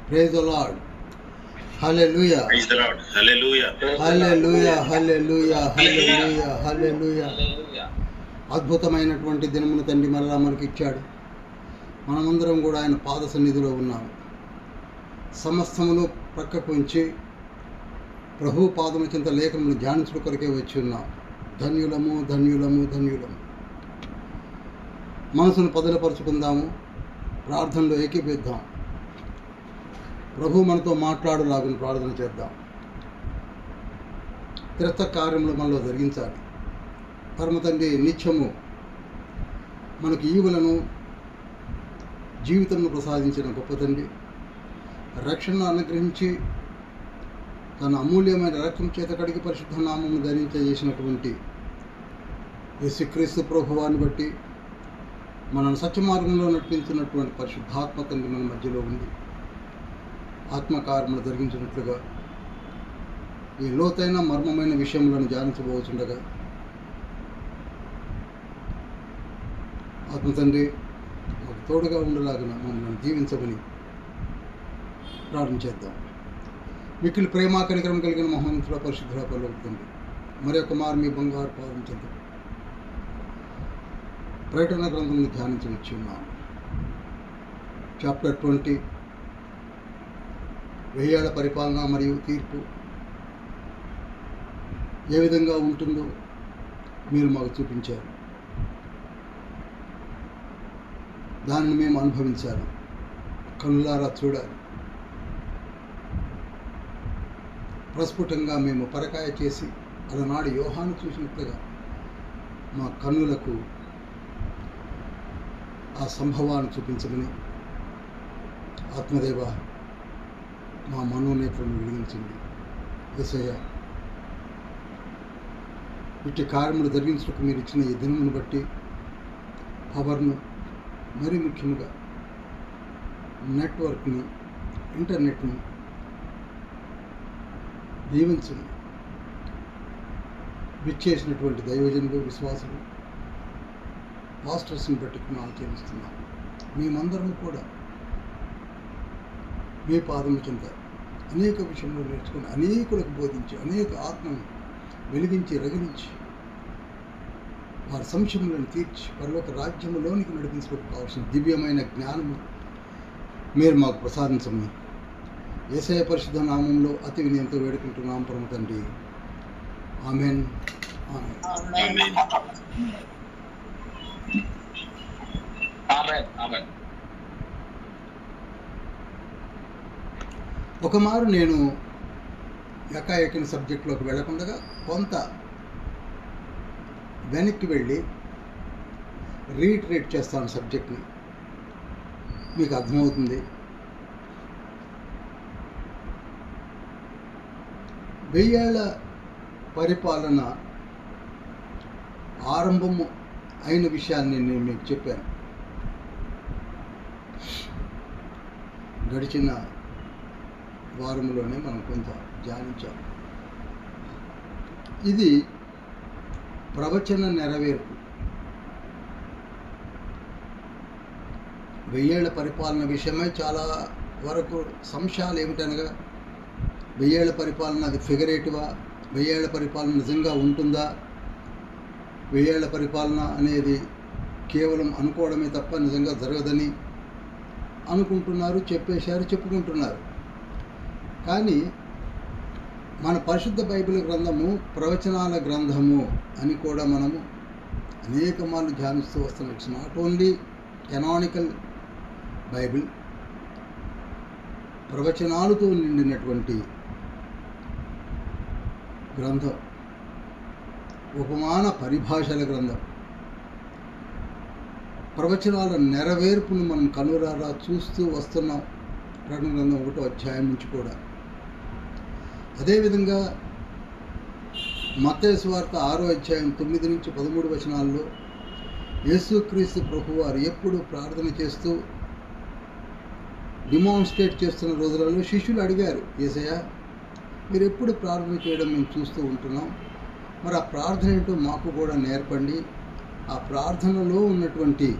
Praise the Lord. Hallelujah. Praise the Lord. Hallelujah. Hallelujah. Hallelujah. Hallelujah. Hallelujah. అద్భుతమైనటువంటి దినమును తండ్రి మరలా మనకి ఇచ్చాడు. మనమందరం కూడా ఆయన పాద సన్నిధిలో ఉన్నాము. సమస్తమును ప్రక్కకు ఉంచి ప్రభు పాదము చింత లేఖమును ధ్యానించుట కొరకే వచ్చి ఉన్నాం. ధన్యులము, ధన్యులము, ధన్యులము. మనసును పదులపరుచుకుందాము, ప్రార్థనలో ఏకీపిద్దాం. ప్రభు మనతో మాట్లాడులాగుని ప్రార్థన చేద్దాం. క్రిస్త కార్యములు మనలో జరిగించాలి. పరమ తండ్రి నిత్యము మనకు ఈవులను జీవితంను ప్రసాదించిన గొప్ప తండ్రి, రక్షణను అనుగ్రహించి తన అమూల్యమైన రక్తం చేత కడిగి పరిశుద్ధ నామము ధరించేసినటువంటి యేసుక్రీస్తు ప్రభువాన్ని బట్టి మనను సత్యమార్గంలో నడిపించినటువంటి పరిశుద్ధాత్మ తండ్రి మన మధ్యలో ఉంది. ఆత్మకార్యములు జరిగించినట్లుగా ఈ లోతైన మర్మమైన విషయములను ధ్యానించబోతుండగా ఆత్మ తండ్రి మాకు తోడుగా ఉండలాగిన మమ్మల్ని దీవించమని ప్రార్థన చేద్దాం. మిక్కిలి ప్రేమ కనికరం కలిగిన మహోన్నతుల పరిశుద్ధుల పలుకుతుంది. మరి ఒక మారు మీ బంగారు పాదం చెంది ప్రకటన గ్రంథంలో ధ్యానించి వచ్చి ఉన్నాము. చాప్టర్ 20 వెయ్యేళ్ల పరిపాలన మరియు తీర్పు ఏ విధంగా ఉంటుందో మీరు మాకు చూపించారు. దానిని మేము అనుభవించాలి, కనులారా చూడాలి. ప్రస్ఫుటంగా మేము పరకాయ చేసి అలనాడు యోహాను చూసినట్లుగా మా కన్నులకు ఆ సంభవాన్ని చూపించమని ఆత్మదేవ మా మనోనేత్రను వెలిగించింది. యేసయ్య, ఇట్టి కార్యములు జరిగించడానికి మీరు ఇచ్చిన ఈ దినమును బట్టి పవర్ను, మరీ ముఖ్యంగా నెట్వర్క్ని, ఇంటర్నెట్ను దీవించండి. విచ్చేసినటువంటి దైవజనులు, విశ్వాసులు, పాస్టర్స్ని బట్టి ఆచరిస్తున్నాం. మేమందరం కూడా మీ పాదము చెంత అనేక విషయంలో నేర్చుకుని అనేకులకు బోధించి అనేక ఆత్మను వెలిగించి రగిలించి వారి సంశయములను తీర్చి పరలోక రాజ్యములోనికి నడిపించడానికి కావాల్సిన దివ్యమైన జ్ఞానము మీరు మాకు ప్రసాదించమని యేసయ్య పరిశుద్ధ నామంలో అతి వినయంతో వేడుకుంటున్నాం పరమ తండ్రి. ఆమేన్. Amen. ఒక మారు నేను ఎకాఎకిన సబ్జెక్టులోకి వెళ్లకుండా కొంత వెనక్కి వెళ్ళి రీట్రేట్ చేస్తాను సబ్జెక్ట్ని. మీకు అర్థమవుతుంది. వెయ్యేళ్ల పరిపాలన ఆరంభము అయిన విషయాన్ని నేను మీకు చెప్పాను. గడిచిన వారంలోనే మనం కొంత ధ్యానించాం. ఇది ప్రవచన నెరవేర్పు. వెయ్యేళ్ల పరిపాలన విషయమై చాలా వరకు సంశయాలు ఏమిటనగా, వెయ్యేళ్ల పరిపాలన అది ఫిగరేటివా, వెయ్యేళ్ల పరిపాలన నిజంగా ఉంటుందా, వెయ్యేళ్ల పరిపాలన అనేది కేవలం అనుకోవడమే తప్ప నిజంగా జరగదని అనుకుంటున్నారు, చెప్పుకుంటున్నారు. కానీ మన పరిశుద్ధ బైబిల్ గ్రంథము ప్రవచనాల గ్రంథము అని కూడా మనము అనేక మార్లు ధ్యానిస్తూ వస్తున్నాం. It's not only canonical Bible, ప్రవచనాలతో నిండినటువంటి గ్రంథం, ఉపమాన పరిభాషల గ్రంథం. ప్రవచనాల నెరవేర్పును మనం కనురారా చూస్తూ వస్తున్నాం. ప్రకటన గ్రంథం 1వ అధ్యాయం నుంచి కూడా. అదేవిధంగా మత్తయి సువార్త 6వ అధ్యాయం 9 నుంచి 13 వచనాల్లో యేసుక్రీస్తు ప్రభువారు ఎప్పుడు ప్రార్థన చేస్తూ డిమాన్స్ట్రేట్ చేస్తున్న రోజులలో శిష్యులు అడిగారు, యేసయ్య మీరు ఎప్పుడు ప్రార్థన చేయడం మేము చూస్తూ ఉంటున్నాం, మరి ఆ ప్రార్థన ఏంటో మాకు కూడా నేర్పండి, ఆ ప్రార్థనలో ఉన్నటువంటి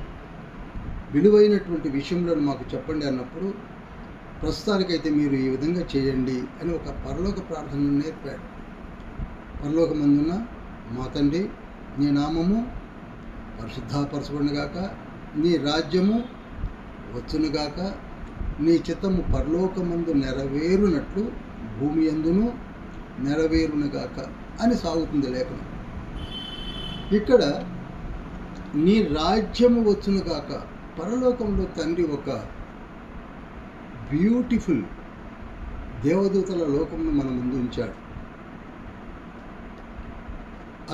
విలువైనటువంటి విషయంలో మాకు చెప్పండి అన్నప్పుడు ప్రస్తుతానికైతే మీరు ఈ విధంగా చేయండి అని ఒక పరలోక ప్రార్థనను నేర్పాడు. పరలోకమందున్న మా తండ్రి, నీ నామము పరిశుద్ధపరచబడునుగాక, నీ రాజ్యము వచ్చునుగాక, నీ చిత్తము పరలోకమందు నెరవేరునట్లు భూమి యందును నెరవేరునుగాక అని సాగుతుంది లేఖనం. ఇక్కడ నీ రాజ్యము వచ్చునుగాక, పరలోకంలో తండ్రి ఒక బ్యూటిఫుల్ దేవదూతల లోకమును మన ముందు ఉంచాడు.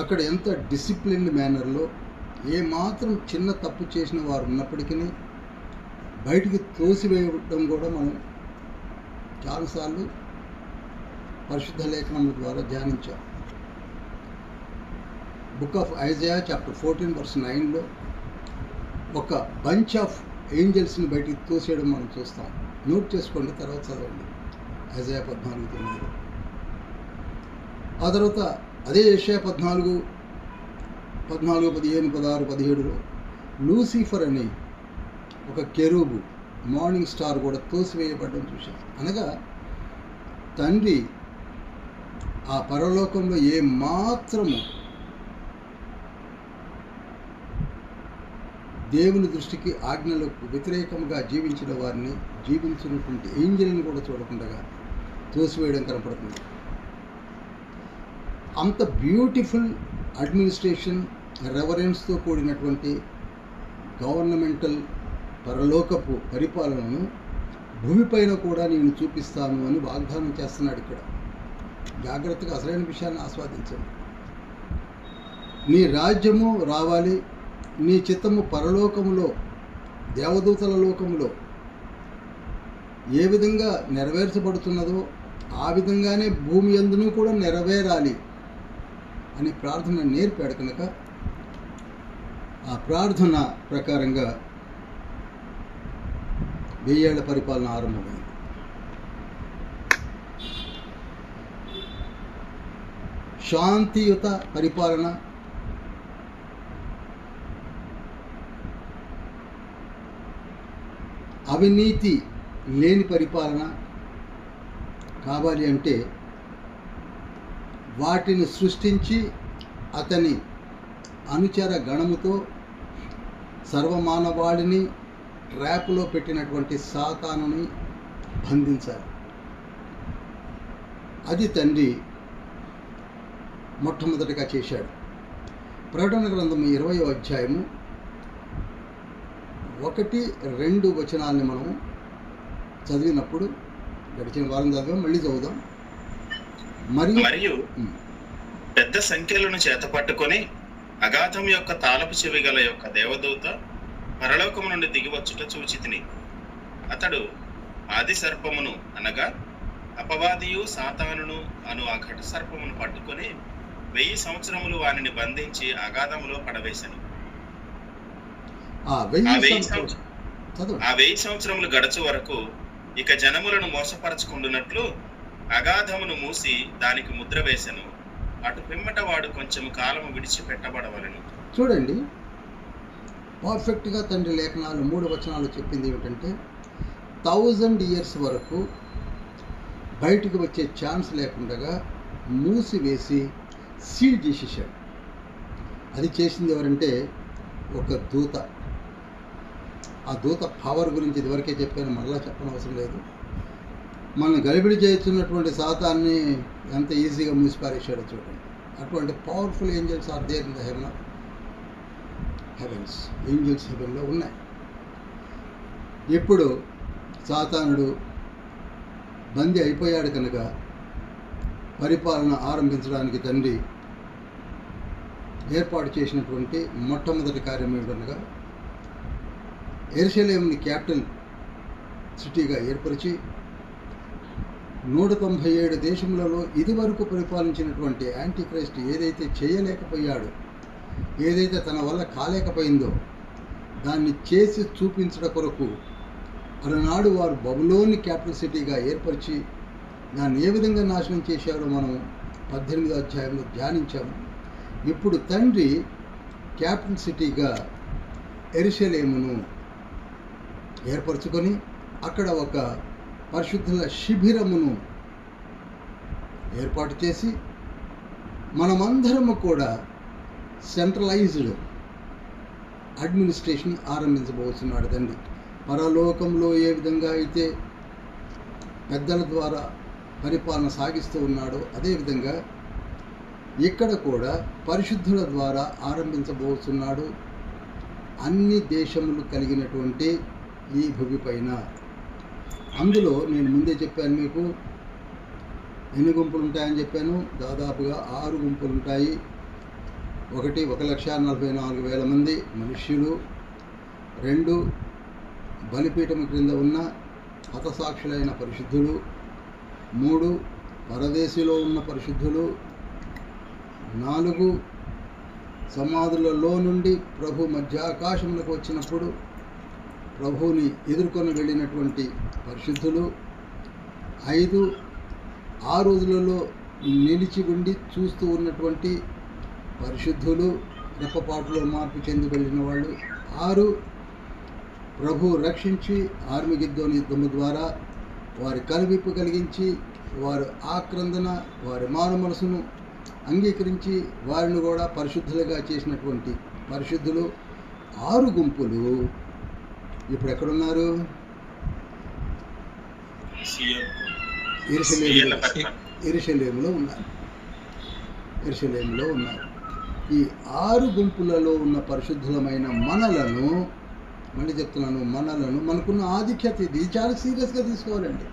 అక్కడ ఎంత డిసిప్లిన్డ్ మేనర్లో ఏమాత్రం చిన్న తప్పు చేసిన వారు ఉన్నప్పటికీ బయటికి తోసివేయడం కూడా మనం చాలాసార్లు పరిశుద్ధ లేఖనముల ద్వారా ధ్యానించాం. బుక్ ఆఫ్ ఐజయా చాప్టర్ 14:9లో ఒక బంచ్ ఆఫ్ ఏంజల్స్ని బయటికి తోసేయడం మనం చూస్తాం. నోట్ చేసుకోండి, తర్వాత చదవండి. ఐజయా 14:9. ఆ తర్వాత అదే యెషయా 14, 15, 16, 17లో లూసిఫర్ అని ఒక కెరూబు, మార్నింగ్ స్టార్ కూడా తోసివేయబడ్డం చూశాం. అనగా తండ్రి ఆ పరలోకంలో ఏ మాత్రము దేవుని దృష్టికి ఆజ్ఞలకు వ్యతిరేకంగా జీవించిన వారిని, జీవించినటువంటి ఏంజల్ని కూడా చూడకుండా తోసివేయడం కనపడుతుంది. అంత బ్యూటిఫుల్ అడ్మినిస్ట్రేషన్, రెవరెన్స్తో కూడినటువంటి గవర్నమెంటల్ పరలోకపు పరిపాలనను భూమిపైన కూడా నేను చూపిస్తాను అని వాగ్దానం చేస్తున్నాడు. ఇక్కడ జాగ్రత్తగా అసలైన విషయాన్ని ఆస్వాదించండి. నీ రాజ్యము రావాలి, నీ చిత్తము పరలోకములో, దేవదూతల లోకములో ఏ విధంగా నెరవేర్చబడుతున్నదో ఆ విధంగానే భూమి యందును కూడా నెరవేరాలి అని ప్రార్థన నేర్పాడు. కనుక ఆ ప్రార్థన ప్రకారంగా 1000 ఏళ్ల పరిపాలన ఆరంభమైంది. శాంతియుత పరిపాలన, అవినీతి లేని పరిపాలన కావాలి అంటే వాటిని సృష్టించి అతని అనుచర గణముతో సర్వమానవాళిని ట్రాప్లో పెట్టినటువంటి సాతానుని బంధించాలి. అది తండ్రి మొట్టమొదటిగా చేశాడు. ప్రకటన గ్రంథం 20వ అధ్యాయము 1-2 వచనాలని మనం చదివినప్పుడు, గడిచిన వారం చదివాం, మళ్ళీ చదువుదాం. మరియు పెద్ద సంఖ్యలను చేతపట్టుకొని అగాధం యొక్క తాళపు చెవి గల యొక్క దేవదూత పరలోకము నుండి దిగివచ్చుట చూచితిని. అతడు ఆది సర్పమును, అనగా అపవాదియు సాతానును అను ఆ ఘట సర్పమును పట్టుకొని 1000 సంవత్సరములు వానిని బంధించి అగాధములో పడవేశాను. ఆ 1000 సంవత్సరములు గడచు వరకు ఇక జనములను మోసపరచుకుంటున్నట్లు అగాధమును మూసి దానికి ముద్ర వేసెను. అటు పిమ్మట వాడు కొంచెం కాలము విడిచిపెట్టబడవలెను. చూడండి, పర్ఫెక్ట్గా తండ్రి లేఖనాలు 3 వచనాలు చెప్పింది ఏమిటంటే 1000 years వరకు బయటికి వచ్చే ఛాన్స్ లేకుండా మూసివేసి సీల్ చేసేసాడు. అది చేసింది ఎవరంటే ఒక దూత. ఆ దూత పవర్ గురించి ఇదివరకే చెప్పాను, మరలా చెప్పనవసరం లేదు. మనం గలిబిడి చేస్తున్నటువంటి సాతాన్ని ఎంత ఈజీగా మూసిపారేశాడో చూడండి. అటువంటి powerful angels are there in the heavens. Angels హెవెన్లో ఉన్నాయి. ఇప్పుడు సాతానుడు బందీ అయిపోయాడు కనుక పరిపాలన ఆరంభించడానికి తండ్రి ఏర్పాటు చేసినటువంటి మొట్టమొదటి కార్యం ఏమిటనగా యెరూషలేముని క్యాపిటల్ సిటీగా ఏర్పరిచి 197 దేశములలో ఇదివరకు పరిపాలించినటువంటి యాంటీ క్రైస్ట్ ఏదైతే చేయలేకపోయాడో, ఏదైతే తన వల్ల కాలేకపోయిందో దాన్ని చేసి చూపించడం కొరకు అలనాడు వారు బబులోని క్యాపిటల్ సిటీగా ఏర్పరిచి దాన్ని ఏ విధంగా నాశనం చేశారో మనం 18వ అధ్యాయంలో ధ్యానించాము. ఇప్పుడు తండ్రి క్యాపిటల్ సిటీగా యెరూషలేమును ఏర్పరచుకొని అక్కడ ఒక పరిశుద్ధుల శిబిరమును ఏర్పాటు చేసి మనమందరము కూడా సెంట్రలైజ్డ్ అడ్మినిస్ట్రేషన్ ఆరంభించబోతున్నాడు తండ్రి. పరలోకంలో ఏ విధంగా అయితే పెద్దల ద్వారా పరిపాలన సాగిస్తూ ఉన్నాడో అదేవిధంగా ఇక్కడ కూడా పరిశుద్ధుల ద్వారా ఆరంభించబోతున్నాడు. అన్ని దేశములు కలిగినటువంటి ఈ భూమి పైన. అందులో నేను ముందే చెప్పాను మీకు ఎన్ని గుంపులు ఉంటాయని చెప్పాను. దాదాపుగా 6 గుంపులు ఉంటాయి. ఒకటి 1,44,000 మంది మనుష్యులు, 2 బలిపీఠం క్రింద ఉన్న హతసాక్షులైన పరిశుద్ధులు, 3 పరదేశిలో ఉన్న పరిశుద్ధులు, 4 సమాధులలో నుండి ప్రభు మధ్యాకాశములకు వచ్చినప్పుడు ప్రభువుని ఎదుర్కొని వెళ్ళినటువంటి పరిశుద్ధులు, 5 ఆ రోజులలో నిలిచి ఉండి చూస్తూ ఉన్నటువంటి పరిశుద్ధులు, రెప్పపాటులో మార్పు చెంది వెళ్ళిన వాళ్ళు, 6 ప్రభు రక్షించి ఆర్మిగిద్దోని యుద్ధము ద్వారా వారి కనువిప్పు కలిగించి వారి ఆక్రందన వారి మారు మనసును అంగీకరించి వారిని కూడా పరిశుద్ధులుగా చేసినటువంటి పరిశుద్ధులు 6 గుంపులు ఇప్పుడు ఎక్కడున్నారు? యెరూషలేములో ఉన్నారు. యెరూషలేములో ఉన్నారు. ఈ 6 గుంపులలో ఉన్న పరిశుద్ధులమైన మనలను, మళ్ళీ చెప్తున్నాను, మనలను, మనకున్న ఆధిక్యత ఇది చాలా సీరియస్గా తీసుకోవాలండి.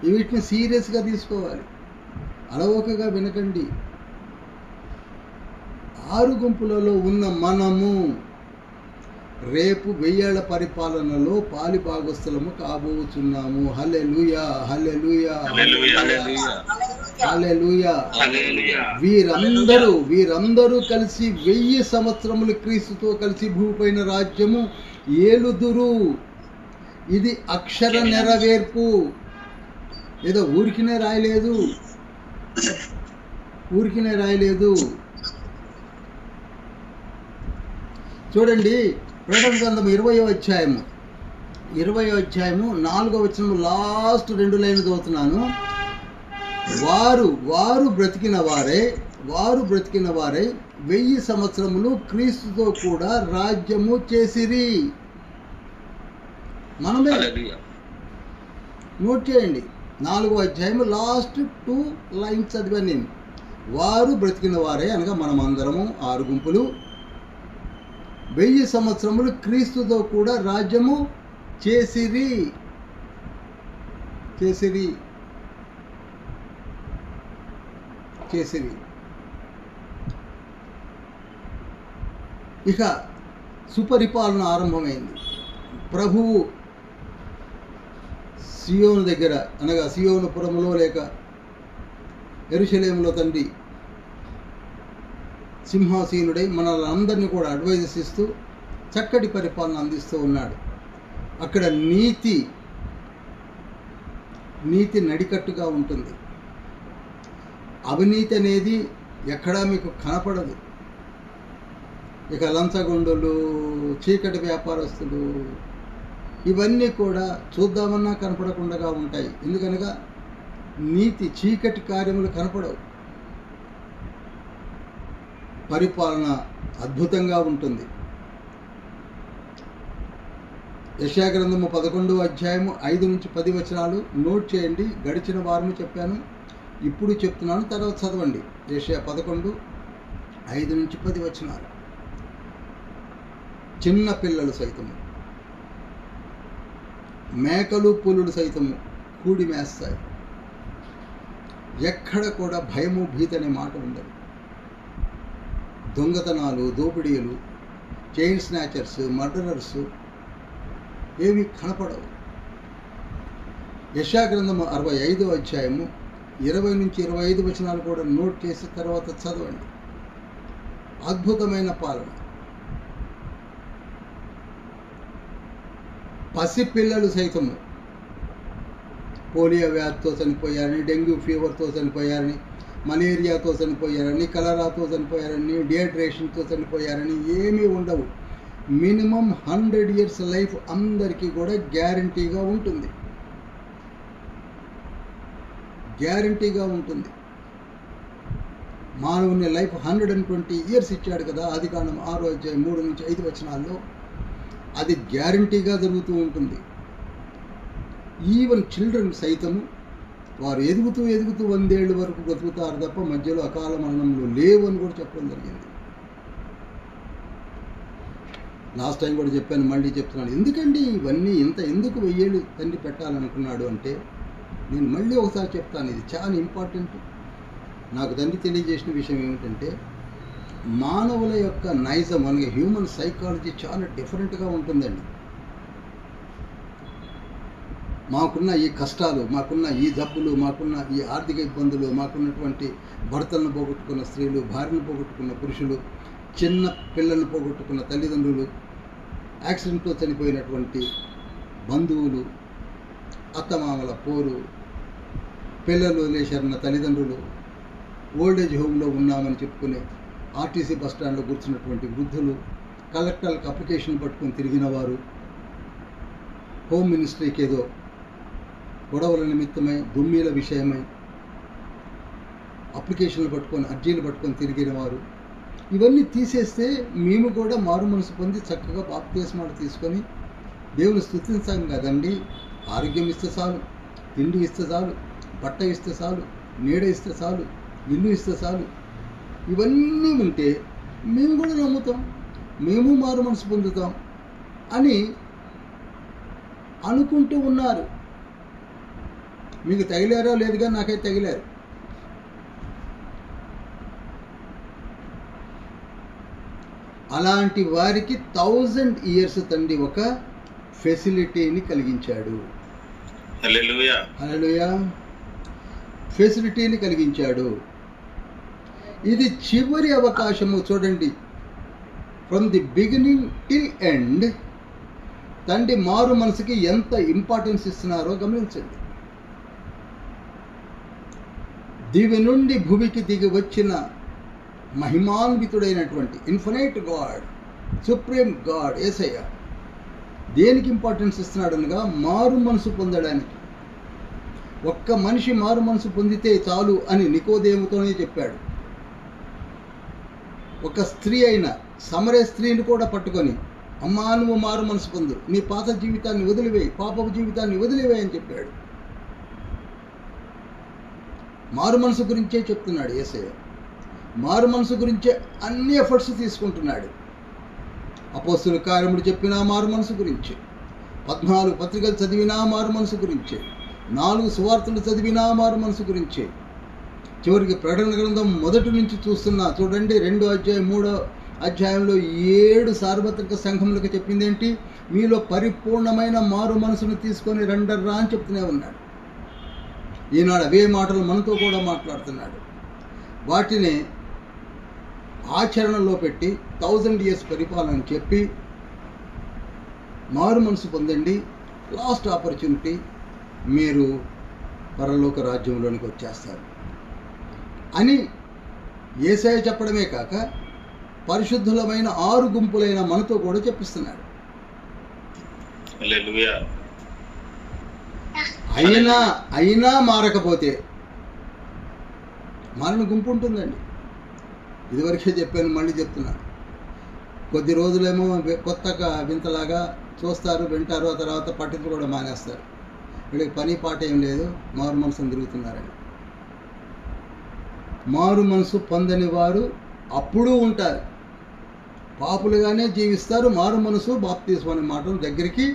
వీటిని సీరియస్గా తీసుకోవాలి, అలవోకగా వినకండి. 6 గుంపులలో ఉన్న మనము రేపు 1000 ఏళ్ల పరిపాలనలో పాలి భాగస్థులము కాబోతున్నాము. హల్లెలూయా, హల్లెలూయా, హల్లెలూయా. వీరందరూ కలిసి 1000 సంవత్సరములు క్రీస్తుతో కలిసి భూపైన రాజ్యము ఏలుదురు. ఇది అక్షర నెరవేర్పు. ఏదో ఊరికినే రాయలేదు. చూడండి, ప్రకటన గ్రంథం 20వ అధ్యాయము 4వ వచనం లాస్ట్ 2 లైన్లు చదువుతున్నాను. వారు బ్రతికిన వారే 1000 సంవత్సరములు క్రీస్తుతో కూడా రాజ్యము చేసిరి. మనమే నోట్ చేయండి. 4వ అధ్యాయము లాస్ట్ 2 లైన్స్ చదివాను నేను. వారు బ్రతికిన వారే అనగా మనమందరము 6 గుంపులు 1000 సంవత్సరములు క్రీస్తుతో కూడా రాజ్యము చేసిరి. ఇక సుపరిపాలన ఆరంభమైంది. ప్రభువు సియోను దగ్గర అనగా సియోనుపురములో లేక యెరూషలేములో తండ్రి సింహాసీనుడై మనలందరినీ కూడా అడ్వైజెస్ ఇస్తూ చక్కటి పరిపాలన అందిస్తూ ఉన్నాడు. అక్కడ నీతి నడికట్టుగా ఉంటుంది. అవినీతి అనేది ఎక్కడా మీకు కనపడదు. ఇక లంచగొండులు, చీకటి వ్యాపారస్తులు, ఇవన్నీ కూడా చూద్దామన్నా కనపడకుండా ఉంటాయి. ఎందుకనగా చీకటి కార్యములు కనపడవు. పరిపాలన అద్భుతంగా ఉంటుంది. యెషయా గ్రంథము 11వ అధ్యాయము 5 నుంచి 10 వచనాలు నోట్ చేయండి. గడిచిన వారము చెప్పాను, ఇప్పుడు చెప్తున్నాను, తర్వాత చదవండి. యెషయా 11 5 నుంచి 10 వచనాలు. చిన్న పిల్లలు సైతము, మేకలు పులులు సైతము కూడి మేస్తాయి. ఎక్కడ కూడా భయము భీతి అనే మాట ఉండదు. దొంగతనాలు, దోపిడీలు, చైన్ స్నాచర్స్, మర్డరర్స్ ఏవి కనపడవు. యెషయా గ్రంథము 65వ అధ్యాయము 20 నుంచి 25 వచనాలు కూడా నోట్ చేసి తర్వాత చదవండి. అద్భుతమైన పాలన. పసిపిల్లలు సైతము పోలియో వ్యాధితో చనిపోయారని, డెంగ్యూ ఫీవర్తో చనిపోయారని, మలేరియాతో చనిపోయారని, కలరాతో చనిపోయారని, డిహైడ్రేషన్తో చనిపోయారని ఏమీ ఉండవు. మినిమం 100 years లైఫ్ అందరికీ కూడా గ్యారంటీగా ఉంటుంది. గ్యారంటీగా ఉంటుంది. మానవుని లైఫ్ 120 years ఇచ్చాడు కదా, ఆదికాండం 6వ అధ్యాయం 3 నుంచి 5 వచనాల్లో. అది గ్యారంటీగా జరుగుతూ ఉంటుంది. ఈవెన్ చిల్డ్రన్ సైతము వారు ఎదుగుతూ 100 ఏళ్ళ వరకు బ్రతుకుతారు తప్ప మధ్యలో అకాల మరణంలో లేవు అని కూడా చెప్పడం జరిగింది. లాస్ట్ టైం కూడా చెప్పాను, మళ్ళీ చెప్తున్నాను. ఎందుకండి ఇవన్నీ ఎందుకు 1000 ఏళ్ళు తండ్రి పెట్టాలనుకున్నాడు అంటే, నేను మళ్ళీ ఒకసారి చెప్తాను, ఇది చాలా ఇంపార్టెంట్. నాకు తండ్రి తెలియజేసిన విషయం ఏమిటంటే, మానవుల యొక్క నైజం అనగా హ్యూమన్ సైకాలజీ చాలా డిఫరెంట్గా ఉంటుందండి. మాకున్న ఈ కష్టాలు, మాకున్న ఈ జబ్బులు, మాకున్న ఈ ఆర్థిక ఇబ్బందులు, మాకున్నటువంటి భర్తలను పోగొట్టుకున్న స్త్రీలు, భార్యను పోగొట్టుకున్న పురుషులు, చిన్న పిల్లలను పోగొట్టుకున్న తల్లిదండ్రులు, యాక్సిడెంట్లో చనిపోయినటువంటి బంధువులు, అత్తమామల పోరు, పిల్లలు వదిలేశారన్న తల్లిదండ్రులు, ఓల్డేజ్ హోమ్లో ఉన్నామని చెప్పుకునే ఆర్టీసీ బస్టాండ్లో కూర్చున్నటువంటి వృద్ధులు, కలెక్టర్లకు అప్లికేషన్ పట్టుకొని తిరిగిన వారు, హోమ్ మినిస్ట్రీకి ఏదో గొడవల నిమిత్తమై దుమ్మీల విషయమై అప్లికేషన్లు పట్టుకొని అర్జీలు పట్టుకొని తిరిగిన వారు, ఇవన్నీ తీసేస్తే మేము కూడా మారు మనసు పొంది చక్కగా బాప్తిస్మాలు తీసుకొని దేవుని స్తుతించాం కదండి. ఆరోగ్యం ఇస్తే చాలు, తిండి ఇస్తే చాలు, బట్ట ఇస్తే చాలు, నీడ ఇస్తే చాలు, ఇల్లు ఇస్తే చాలు, ఇవన్నీ ఉంటే మేము కూడా నమ్ముతాం, మేము మారు మనసు పొందుతాం అని అనుకుంటూ ఉన్నారు. మీకు తగిలారో లేదుగా, నాకైతే తగిలారు. అలాంటి వారికి 1000 years తండ్రి ఒక ఫెసిలిటీని కలిగించాడు. హల్లెలూయా, హల్లెలూయా. ఫెసిలిటీని కలిగించాడు. ఇది చివరి అవకాశము. చూడండి, from the beginning till end తండ్రి మారు మనసుకి ఎంత ఇంపార్టెన్స్ ఇస్తున్నారో గమనించండి. దివి నుండి భూమికి దిగి వచ్చిన మహిమాన్వితుడైనటువంటి ఇన్ఫినైట్ గాడ్, సుప్రీం గాడ్ యేసయ్య దేనికి ఇంపార్టెన్స్ ఇస్తున్నాడు అనగా, మారు మనసు పొందడానికి. ఒక్క మనిషి మారు మనసు పొందితే చాలు అని నికోదేముతోనే చెప్పాడు. ఒక స్త్రీ అయిన సమరే స్త్రీని కూడా పట్టుకొని, అమ్మా నువ్వు మారు మనసు పొందు, నీ పాత జీవితాన్ని వదిలివేయి, పాపపు జీవితాన్ని వదిలివేయి అని చెప్పాడు. మారు మనసు గురించే చెప్తున్నాడు యేసయ్య. మారు మనసు గురించే అన్ని ఎఫర్ట్స్ తీసుకుంటున్నాడు. అపోస్తలుల కార్యములు చెప్పినా మారు మనసు గురించే, 14 పత్రికలు చదివినా మారు మనసు గురించే, 4 సువార్తలు చదివినా మారు మనసు గురించే, చివరికి ప్రకటన గ్రంథం మొదటి నుంచి చూస్తున్నా చూడండి, 2వ అధ్యాయం 3వ అధ్యాయంలో 7 సార్వత్రిక సంఘములకు చెప్పింది ఏంటి? మీలో పరిపూర్ణమైన మారు మనసును తీసుకొని రండర్రా అని చెప్తూనే ఉన్నాడు. ఈనాడు అవే మాటలు మనతో కూడా మాట్లాడుతున్నాడు. వాటిని ఆచరణలో పెట్టి 1000 years పరిపాలన చెప్పి మారు మనసు పొందండి, లాస్ట్ ఆపర్చునిటీ, మీరు పరలోక రాజ్యంలోనికి వచ్చేస్తారు అని యేసయ్య చెప్పడమే కాక పరిశుద్ధులమైన 6 గుంపులైన మనతో కూడా చెప్పిస్తున్నాడు. హల్లెలూయా. అయినా మారకపోతే మారిన గుంపు ఉంటుందండి. ఇదివరకే చెప్పాను, మళ్ళీ చెప్తున్నాను. కొద్ది రోజులేమో కొత్తగా వింతలాగా చూస్తారు, వింటారు, ఆ తర్వాత పట్టింపు కూడా మానేస్తారు. వీళ్ళకి పని పాట ఏం లేదు, మారు మనసును తిరుగుతున్నారని. మారు మనసు పొందని వారు అప్పుడు ఉంటారు, పాపులుగానే జీవిస్తారు. మారు మనసు బాప్తిస్మం అనే మాటలు దగ్గరికి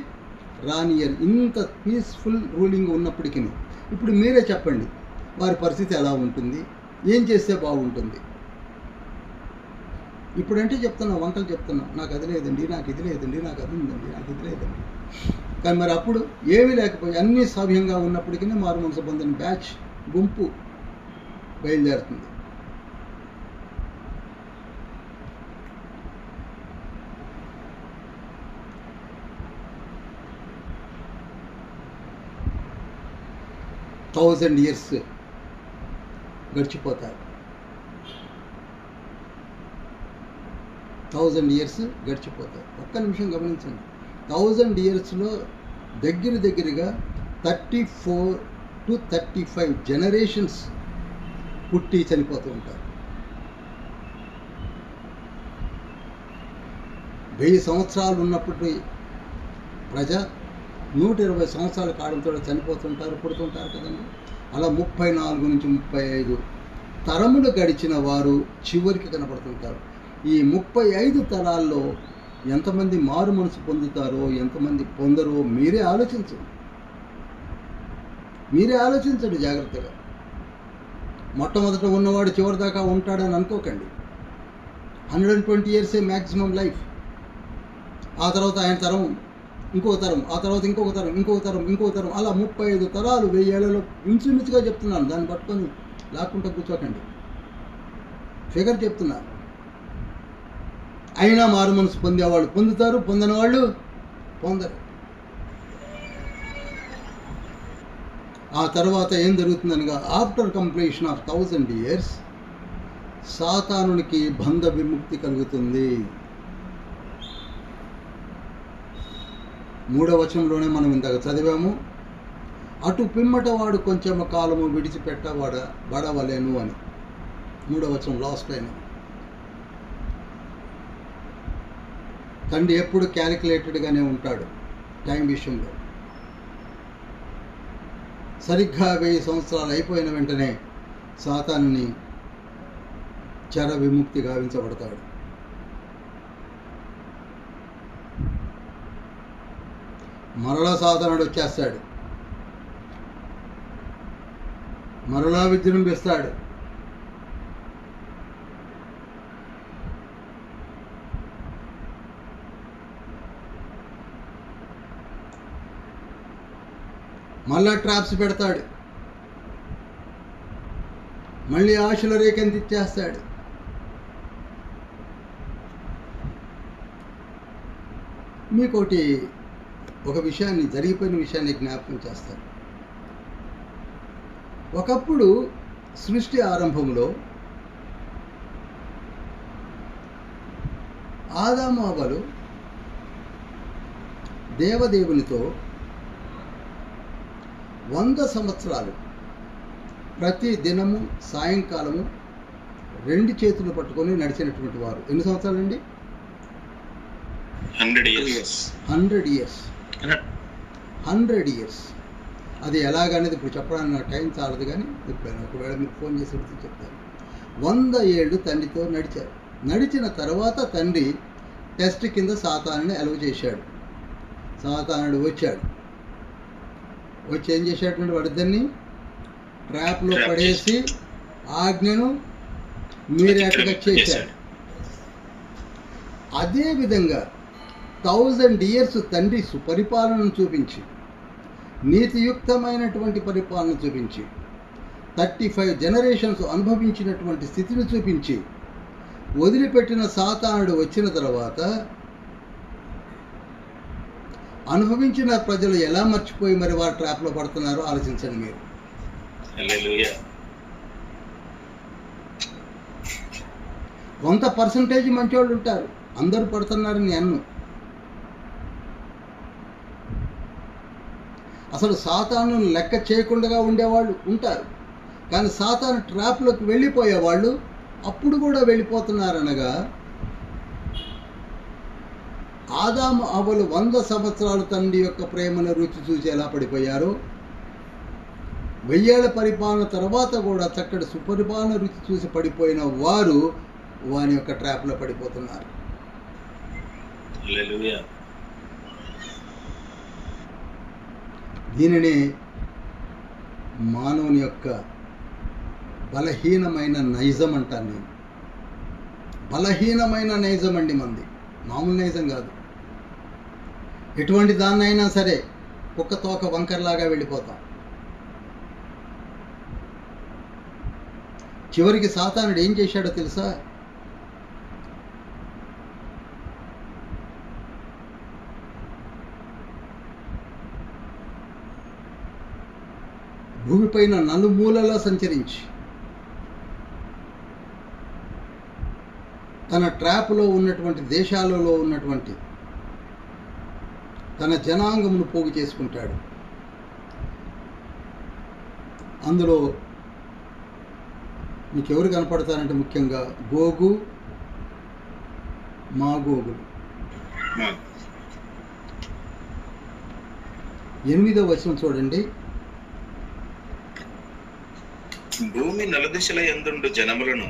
రానియరు. ఇంత పీస్ఫుల్ రూలింగ్ ఉన్నప్పటికీ ఇప్పుడు మీరే చెప్పండి, వారి పరిస్థితి ఎలా ఉంటుంది, ఏం చేస్తే బాగుంటుంది? ఇప్పుడంటే చెప్తున్నా, వంటలు చెప్తున్నా, నాకు అది లేదండి, నాకు ఇది లేదండి, నాకు అది ఉందండి, నాకు ఇది లేదండి. కానీ మరి అప్పుడు ఏమీ లేకపోయి అన్నీ సవ్యంగా ఉన్నప్పటికీ మారు మనసు పొందని బ్యాచ్ గుంపు బయలుదేరుతుంది. థౌజండ్ ఇయర్స్ గడిచిపోతారు. 1000 years గడిచిపోతాయి. ఒక్క నిమిషం గమనించండి. 1000 yearsలో దగ్గరగా 34 టు 35 జనరేషన్స్ పుట్టి చనిపోతూ ఉంటారు. 1000 సంవత్సరాలు ఉన్నప్పటి ప్రజ 120 సంవత్సరాల కాలంతో చనిపోతుంటారు, పుడుతుంటారు కదండి. అలా 34 నుంచి 35 తరములు గడిచిన వారు చివరికి కనపడుతుంటారు. ఈ 35 తరాల్లో ఎంతమంది మారు మనసు పొందుతారో, ఎంతమంది పొందరో మీరే ఆలోచించండి జాగ్రత్తగా. మొట్టమొదట ఉన్నవాడు చివరి దాకా ఉంటాడని అనుకోకండి. 120 ఇయర్సే మ్యాక్సిమం లైఫ్. ఆ తర్వాత ఆయన తరం, ఇంకొక తరం, ఆ తర్వాత ఇంకొక తరం, అలా 35 తరాలు 1000 ఏళ్లలో ఇంచుమించుగా చెప్తున్నాను. దాన్ని పట్టుకొని లాక్కుంటూ కూర్చోకండి, ఫిగర్ చెప్తున్నాను. అయినా మారు మనసు పొందేవాళ్ళు పొందుతారు, పొందని వాళ్ళు పొందరు. ఆ తర్వాత ఏం జరుగుతుందనగా, ఆఫ్టర్ కంప్లీషన్ ఆఫ్ 1000 years సాతానునికి బంధ విముక్తి కలుగుతుంది. 3వ వచనంలోనే మనం ఇందాక చదివాము, అటు పిమ్మట వాడు కొంచెం కాలము విడిచిపెట్టబడవలెను అని. 3వ వచనం లాస్ట్ లైన్. తండ్రి ఎప్పుడు క్యాలిక్యులేటెడ్గానే ఉంటాడు టైం విషయంలో. సరిగ్గా 1000 సంవత్సరాలు అయిపోయిన వెంటనే సాతానుని చెర విముక్తి గావించబడతాడు. మరలా సాతానుడు వచ్చేస్తాడు, మరలా విజృంభిస్తాడు. మళ్ళా ట్రాప్స్ పెడతాడు, మళ్ళీ ఆశల రేకెంతిచ్చేస్తాడు. మీకోటి ఒక విషయాన్ని, జరిగిపోయిన విషయాన్ని జ్ఞాపకం చేస్తాను. ఒకప్పుడు సృష్టి ఆరంభంలో ఆదాము అవ్వలు దేవదేవునితో 100 సంవత్సరాలు ప్రతి దినము సాయంకాలము 2 చేతులు పట్టుకొని నడిచినటువంటి వారు. ఎన్ని సంవత్సరాలండి? 100 ఇయర్స్. అది ఎలాగనేది ఇప్పుడు చెప్పడానికి నాకు టైం చాలదు, కానీ చెప్పాను. ఒకవేళ మీరు ఫోన్ చేసి చెప్తాను. 100 ఏళ్ళు తండ్రితో నడిచారు. నడిచిన తర్వాత తండ్రి టెస్ట్ కింద సాతానుని అలవ చేశాడు. సాతానుడు వచ్చి ఏం చేసేటువంటి వాడిద్దరిని ట్రాప్లో పడేసి ఆజ్ఞను మీరేటగా చేశాడు. అదేవిధంగా 1000 years తండ్రి సుపరిపాలనను చూపించి, నీతియుక్తమైనటువంటి పరిపాలన చూపించి, 35 generations అనుభవించినటువంటి స్థితిని చూపించి వదిలిపెట్టిన సాతానుడు వచ్చిన తర్వాత అనుభవించిన ప్రజలు ఎలా మర్చిపోయి మరి వారు ట్రాప్లో పడుతున్నారో ఆలోచించండి మీరు. కొంత పర్సంటేజ్ మంచివాళ్ళు ఉంటారు, అందరూ పడుతున్నారని అన్ను. అసలు సాతాను లెక్క చేయకుండా ఉండేవాళ్ళు ఉంటారు, కానీ సాతాను ట్రాప్లోకి వెళ్ళిపోయేవాళ్ళు అప్పుడు కూడా వెళ్ళిపోతున్నారనగా, ఆదాము అవ్వలు 100 సంవత్సరాలు తండ్రి యొక్క ప్రేమను రుచి చూసి ఎలా పడిపోయారో, 1000 ఏళ్ల పరిపాలన తర్వాత కూడా చక్కటి సుపరిపాలన రుచి చూసి పడిపోయిన వారు వాని యొక్క ట్రాప్లో పడిపోతున్నారు. దీనినే మానవుని యొక్క బలహీనమైన నైజం అంటాను నేను. బలహీనమైన నైజం అండి మంది, మామూలు నైజం కాదు. ఎటువంటి దాన్నైనా సరే కుక్క తోక వంకర్లాగా వెళ్ళిపోతాం. చివరికి సాతానుడు ఏం చేశాడో తెలుసా? భూమిపైన నలుమూలలా సంచరించి తన ట్రాప్లో ఉన్నటువంటి దేశాలలో ఉన్నటువంటి తన జనాంగమును పోగు చేసుకుంటాడు. అందులో మీకు ఎవరు కనపడతారంటే ముఖ్యంగా గోగు మాగోగులు. 8వ వచనం చూడండి. భూమి నలుదిశల యందుండు జనములను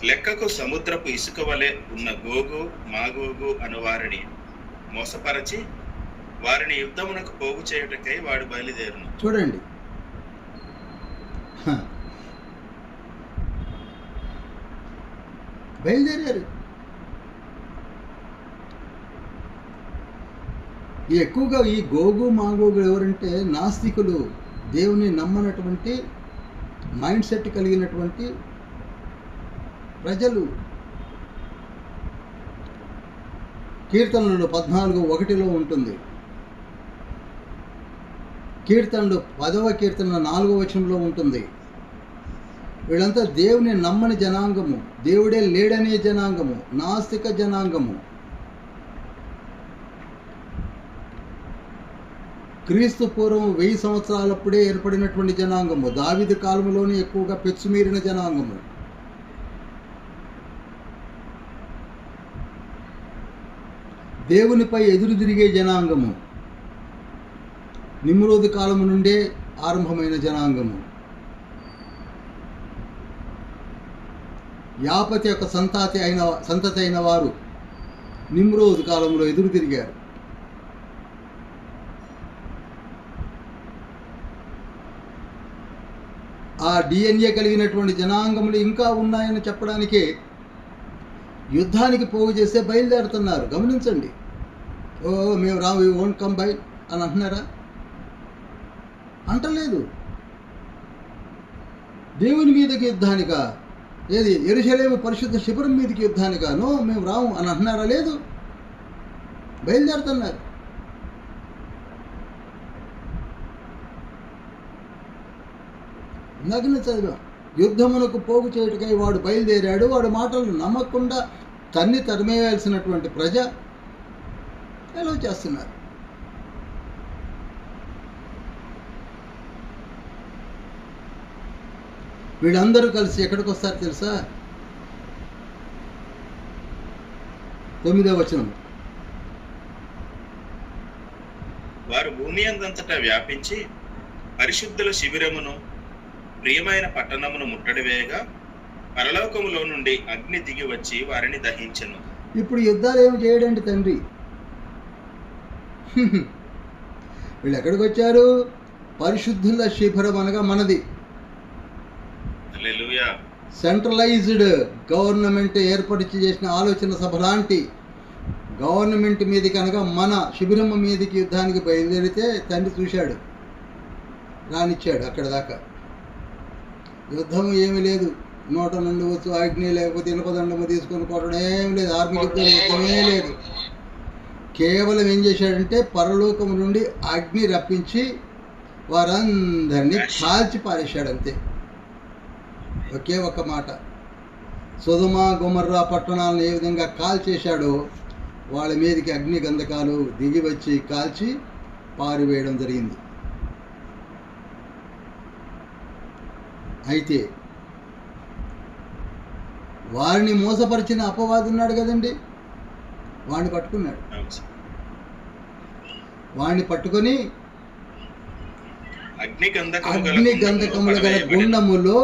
లెక్కకు సముద్రపు ఇసుక వలె ఉన్న గోగు మాగోగు అను వారిని మోసపరచి వారిని యుద్ధమునకు పోగు చేయుటకై వాడు బయలుదేరును. చూడండి, బయలుదేరారు. ఎక్కువగా ఈ గోగు మాగోగులు ఎవరంటే నాస్తికులు, దేవుని నమ్మనటువంటి మైండ్ సెట్ కలిగినటువంటి ప్రజలు. కీర్తనలు 14:1 ఉంటుంది. కీర్తనలు 10వ కీర్తన 4వ వచనంలో ఉంటుంది. వీళ్ళంతా దేవుని నమ్మని జనాంగము, దేవుడే లేడనే జనాంగము, నాస్తిక జనాంగము. క్రీస్తు పూర్వం 1000 సంవత్సరాలప్పుడే ఏర్పడినటువంటి జనాంగము, దావీదు కాలంలోనే ఎక్కువగా పెచ్చుమీరిన జనాంగము. దేవునిపై ఎదురు తిరిగే జనాంగము, నిమ్రోదు కాలము నుండే ఆరంభమైన జనాంగము. యాపతి యొక్క సంతతి అయిన వారు నిమ్రోదు కాలంలో ఎదురు తిరిగారు. ఆ డిఎన్ఏ కలిగినటువంటి జనాంగములు ఇంకా ఉన్నాయని చెప్పడానికే యుద్ధానికి పోగు చేస్తే బయలుదేరుతున్నారు. గమనించండి. ఓ మేము రాము, వి వోంట్ కమ్ బై అని అంటున్నారా? అంటలేదు. దేవుని మీదకి యుద్ధానికా? ఏది యెరూషలేము పరిశుద్ధ శిబిరం మీదకి యుద్ధానికా? నో, మేము రాము అని అంటున్నారా? లేదు, బయలుదేరుతున్నారు. నగ్న చదివా, యుద్ధమునకు పోగు చేయుటకై వాడు బయలుదేరాడు. వాడు మాటలను నమ్మకుండా తరిమేయాల్సినటువంటి ప్రజ ఎలా చేస్తున్నారు? వీళ్ళందరూ కలిసి ఎక్కడికి వస్తారు తెలుసా? 9వ వచనం. వారు భూమి అందంతటా వ్యాపించి పరిశుద్ధుల శిబిరమును ప్రియమైన పట్టణమును ముట్టడి వేయగా పరలోకములో నుండి అగ్ని దిగి వచ్చి వారిని దహించెను. ఇప్పుడు యుద్ధాలు ఏమి చేయడండి తండ్రి? వీళ్ళు ఎక్కడికి వచ్చారు? పరిశుద్ధుల శిబిరం అనగా మనది. హల్లెలూయా. సెంట్రలైజ్డ్ గవర్నమెంట్ ఏర్పరిచి చేసిన ఆలోచన సభ లాంటి గవర్నమెంట్ మీదకి అనగా మన శిబిరం మీదకి యుద్ధానికి బయలుదేరితే తండ్రి చూశాడు, రానిచ్చాడు. అక్కడ దాకా యుద్ధం ఏమీ లేదు. నోట నుండి వచ్చు అగ్ని, లేకపోతే ఇనుపదండము తీసుకొని కొట్టడం ఏం లేదు. ఆర్మీ యుద్ధమే లేదు. కేవలం ఏం చేశాడంటే పరలోకం నుండి అగ్ని రప్పించి వారందరినీ కాల్చి పారేశాడు, అంతే. ఒకే ఒక మాట. సొదొమ గొమొర్రా పట్టణాలను ఏ విధంగా కాల్చేశాడో వాళ్ళ మీదకి అగ్ని గంధకాలు దిగి వచ్చి కాల్చి పారివేయడం జరిగింది. అయితే వారిని మోసపరిచిన అపవాది ఉన్నాడు కదండి, వాడిని పట్టుకున్నాడు. వాడిని పట్టుకొని అగ్ని గంధకముల గల గుండములో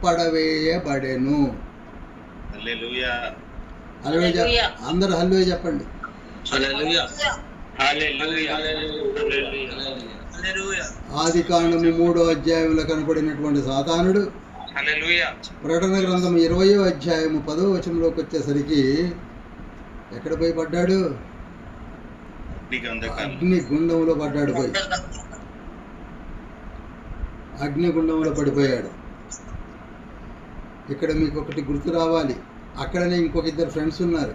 పడవేయబడెను. హల్లెలూయా. హల్లెలూయా. అందరూ హల్లెలూయా చెప్పండి. హల్లెలూయా. ఆది కాండము 3వ అధ్యాయంలో కనపడినటువంటి సాతానుడు ప్రకటన గ్రంథం 20వ అధ్యాయము 10వ వచనంలోకి వచ్చేసరికి ఎక్కడ పోయి పడ్డాడు? అగ్ని గుండంలో పడ్డాడు. పోయి అగ్నిగుండంలో పడిపోయాడు. ఇక్కడ మీకు ఒకటి గుర్తు రావాలి, అక్కడనే ఇంకొక ఇద్దరు ఫ్రెండ్స్ ఉన్నారు.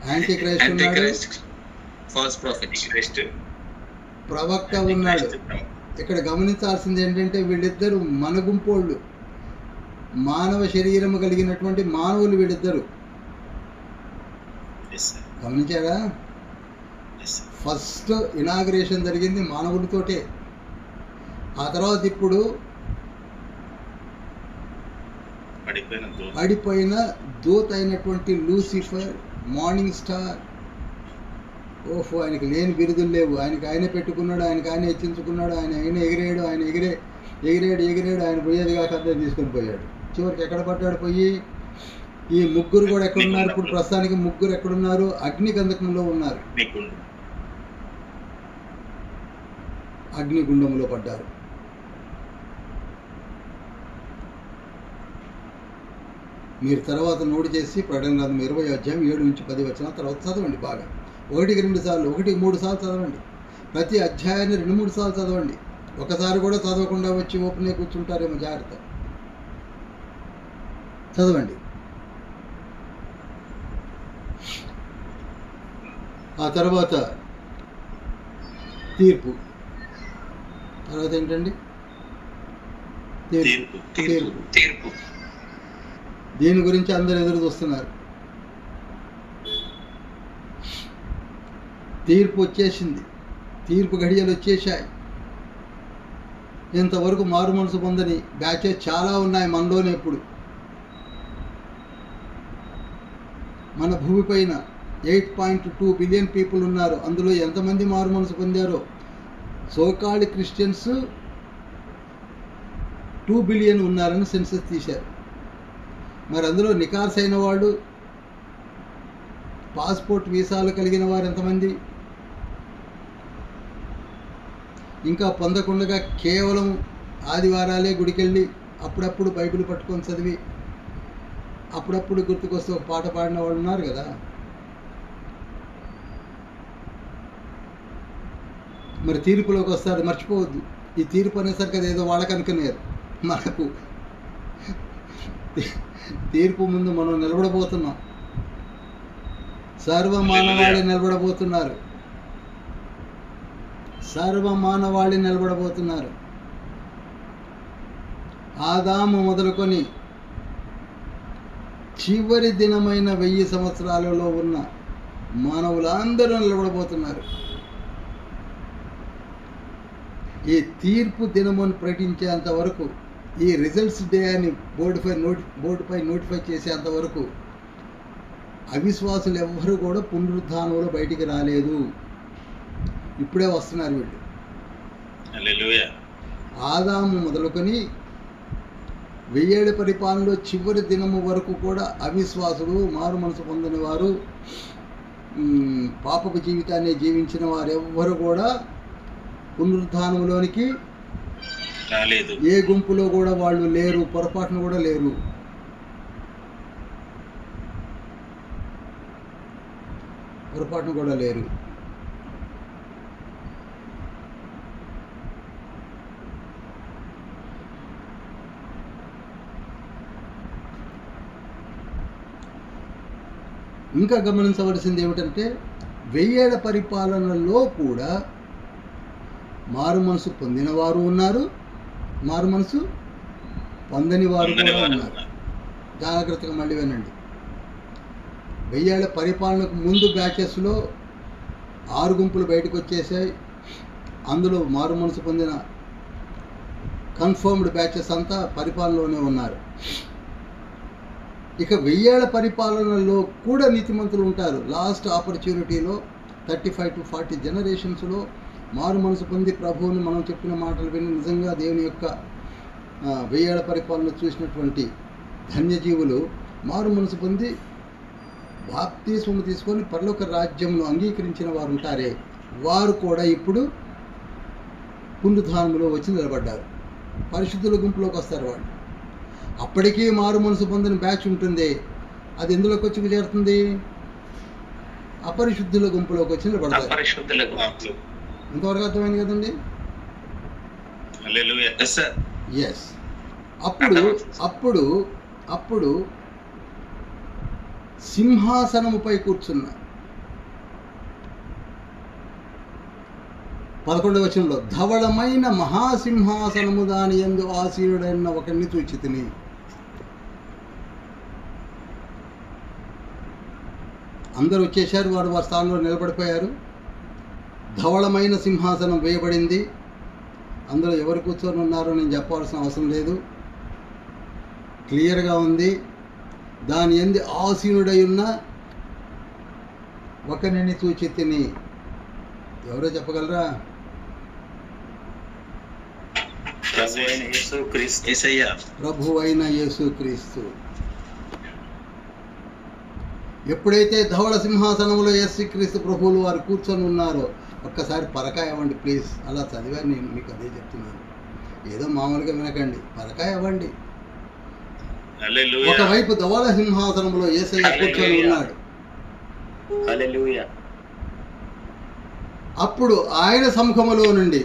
యాంటీ క్రైస్ట్ ఉన్నాడు, ఫాల్స్ ప్రాఫిట్ ప్రవక్త ఉన్నాడు. ఇక్కడ గమనించాల్సింది ఏంటంటే వీళ్ళిద్దరు మన గుంపోళ్ళు, మానవ శరీరము కలిగినటువంటి మానవులు వీళ్ళిద్దరు. గమనించారా? ఫస్ట్ ఇనాగ్రేషన్ జరిగింది మానవులతోటే. ఆ తర్వాత ఇప్పుడు పడిపోయిన దూత అయినటువంటి లూసిఫర్, మార్నింగ్ స్టార్. ఓహో, ఆయనకి లేని బిరుదులు లేవు. ఆయనే పెట్టుకున్నాడు, ఆయన హెచ్చించుకున్నాడు, ఆయన ఎగిరాడు, ఎగిరాడు, ఆయన పోయేది కాక అందరూ తీసుకొని పోయాడు. చివరికి ఎక్కడ పడ్డాడు పోయి? ఈ ముగ్గురు కూడా ఎక్కడున్నారు ఇప్పుడు? ప్రస్తుతానికి ముగ్గురు ఎక్కడున్నారు? అగ్నిగంధకంలో ఉన్నారు, అగ్నిగుండంలో పడ్డారు. మీరు తర్వాత నోటు చేసి ప్రకటన గ్రంథం 20 అధ్యాయం 7-10 తర్వాత చదవండి. బాగా 1-2 సార్లు, 1-3 సార్లు చదవండి. ప్రతి అధ్యాయాన్ని 2-3 సార్లు చదవండి. ఒకసారి కూడా చదవకుండా వచ్చి ఓపెన్ కూర్చుంటారేమో, జాగ్రత్త. చదవండి. ఆ తర్వాత తీర్పు. తర్వాత ఏంటండి? తీర్పు. దీని గురించి అందరు ఎదురు చూస్తున్నారు. తీర్పు వచ్చేసింది, తీర్పు గడియలు వచ్చేసాయి. ఇంతవరకు మారు మనసు పొందని బ్యాచెస్ చాలా ఉన్నాయి మనలోనే. ఇప్పుడు మన భూమిపైన 8.2 బిలియన్ పీపుల్ ఉన్నారు. అందులో ఎంతమంది మారు మనసు పొందారో? సోకాల్డ్ క్రిస్టియన్స్ 2 బిలియన్ ఉన్నారని సెన్సస్ తీశారు. మరి అందులో నికార్స్ అయిన వాళ్ళు, పాస్పోర్ట్ వీసాలు కలిగిన వారు ఎంతమంది? ఇంకా పొందకుండా కేవలం ఆదివారాలే గుడికెళ్ళి అప్పుడప్పుడు బైబిల్ పట్టుకొని చదివి అప్పుడప్పుడు గుర్తుకొస్తే ఒక పాట పాడిన వాళ్ళు ఉన్నారు కదా. మరి తీర్పులోకి వస్తారు, మర్చిపోవద్దు. ఈ తీర్పు అనేసరికి అది ఏదో వాళ్ళకి అనుకునేది. మనకు తీర్పు ముందు మనం నిలబడబోతున్నాం. సర్వమానవాళి నిలబడబోతున్నారు. సర్వమానవాళి నిలబడబోతున్నారు. ఆదాము మొదలుకొని చివరి దినమైన 1000 సంవత్సరాలలో ఉన్న మానవులందరూ నిలబడబోతున్నారు. ఈ తీర్పు దినమును ప్రకటించేంత వరకు, ఈ రిజల్ట్స్ డే అని బోర్డుపై నోటిఫై చేసేంత వరకు అవిశ్వాసులు ఎవ్వరూ కూడా పునరుద్ధానంలో బయటికి రాలేదు. ఇప్పుడే వస్తున్నారు వీళ్ళు. ఆదాము మొదలుకొని 1000 ఏళ్ల పరిపాలనలో చివరి దినము వరకు కూడా అవిశ్వాసులు, మారు మనసు పొందని వారు, పాపపు జీవితాన్ని జీవించిన వారు ఎవ్వరు కూడా పునరుద్ధానంలోనికి రాలేదు. ఏ గుంపులో కూడా వాళ్ళు లేరు, పొరపాటును కూడా లేరు. పొరపాటును కూడా లేరు. ఇంకా గమనించవలసింది ఏమిటంటే 1000 ఏళ్ల పరిపాలనలో కూడా మారు మనసు పొందిన వారు ఉన్నారు, మారు మనసు పొందని వారు కూడా ఉన్నారు. జాగ్రత్తగా మళ్ళీ వినండి. 1000 ఏళ్ల పరిపాలనకు ముందు బ్యాచెస్లో 6 గుంపులు బయటకు వచ్చేసాయి. అందులో మారు మనసు పొందిన కన్ఫర్మ్డ్ బ్యాచెస్ అంతా పరిపాలనలోనే ఉన్నారు. ఇక 1000 ఏళ్ల పరిపాలనలో కూడా నీతిమంతులు ఉంటారు. లాస్ట్ ఆపర్చునిటీలో 35 to 40 జనరేషన్స్లో మారు మనసు పొంది ప్రభువుని మనం చెప్పిన మాటలు విని నిజంగా దేవుని యొక్క 1000 ఏళ్ల పరిపాలన చూసినటువంటి ధన్యజీవులు మారు మనసు పొంది బాప్తిస్మము తీసుకొని పరలోక రాజ్యంలో అంగీకరించిన వారు ఉంటారే, వారు కూడా ఇప్పుడు పునరుద్ధానములో వచ్చి నిలబడ్డారు. పరిశుద్ధుల గుంపులోకి వస్తారు వాళ్ళు. అప్పటికీ మారు మనసు పొందిన బ్యాచ్ ఉంటుంది. అది ఎందులోకి వచ్చి చేరుతుంది? అపరిశుద్ధుల గుంపులోకి వచ్చి నిలబడతారు. ఇంతవరకు అర్థమైంది కదండి? ఎస్. అప్పుడు సింహాసనముపై కూర్చున్న 11వ వచనంలో ధవళమైన మహాసింహాసనము దాని యందు ఆసీనుడైన ఒకరిని చూచితిని. అందరూ వచ్చేసారు, వారు వారి స్థానంలో నిలబడిపోయారు. ధవళమైన సింహాసనం వేయబడింది. అందులో ఎవరు కూర్చొని ఉన్నారో నేను చెప్పాల్సిన అవసరం లేదు. క్లియర్గా ఉంది. దాని యందు ఆసీనుడై ఉన్న ఒకరిని చూచి తిని. ఎవరో చెప్పగలరా? ప్రభు అయిన యేసుక్రీస్తు. ఎప్పుడైతే ధవళ సింహాసనంలో యేసుక్రీస్తు ప్రభువులు వారు కూర్చొని ఉన్నారో, ఒక్కసారి పరకాయ అవ్వండి ప్లీజ్. అలా చదివాను, నేను మీకు అదే చెప్తున్నాను. ఏదో మామూలుగా వినకండి, పరకాయ అవ్వండి. ఒకవైపు ధవళ సింహాసనంలో యేసయ్య కూర్చొని ఉన్నాడు. అప్పుడు ఆయన సముఖములో నుండి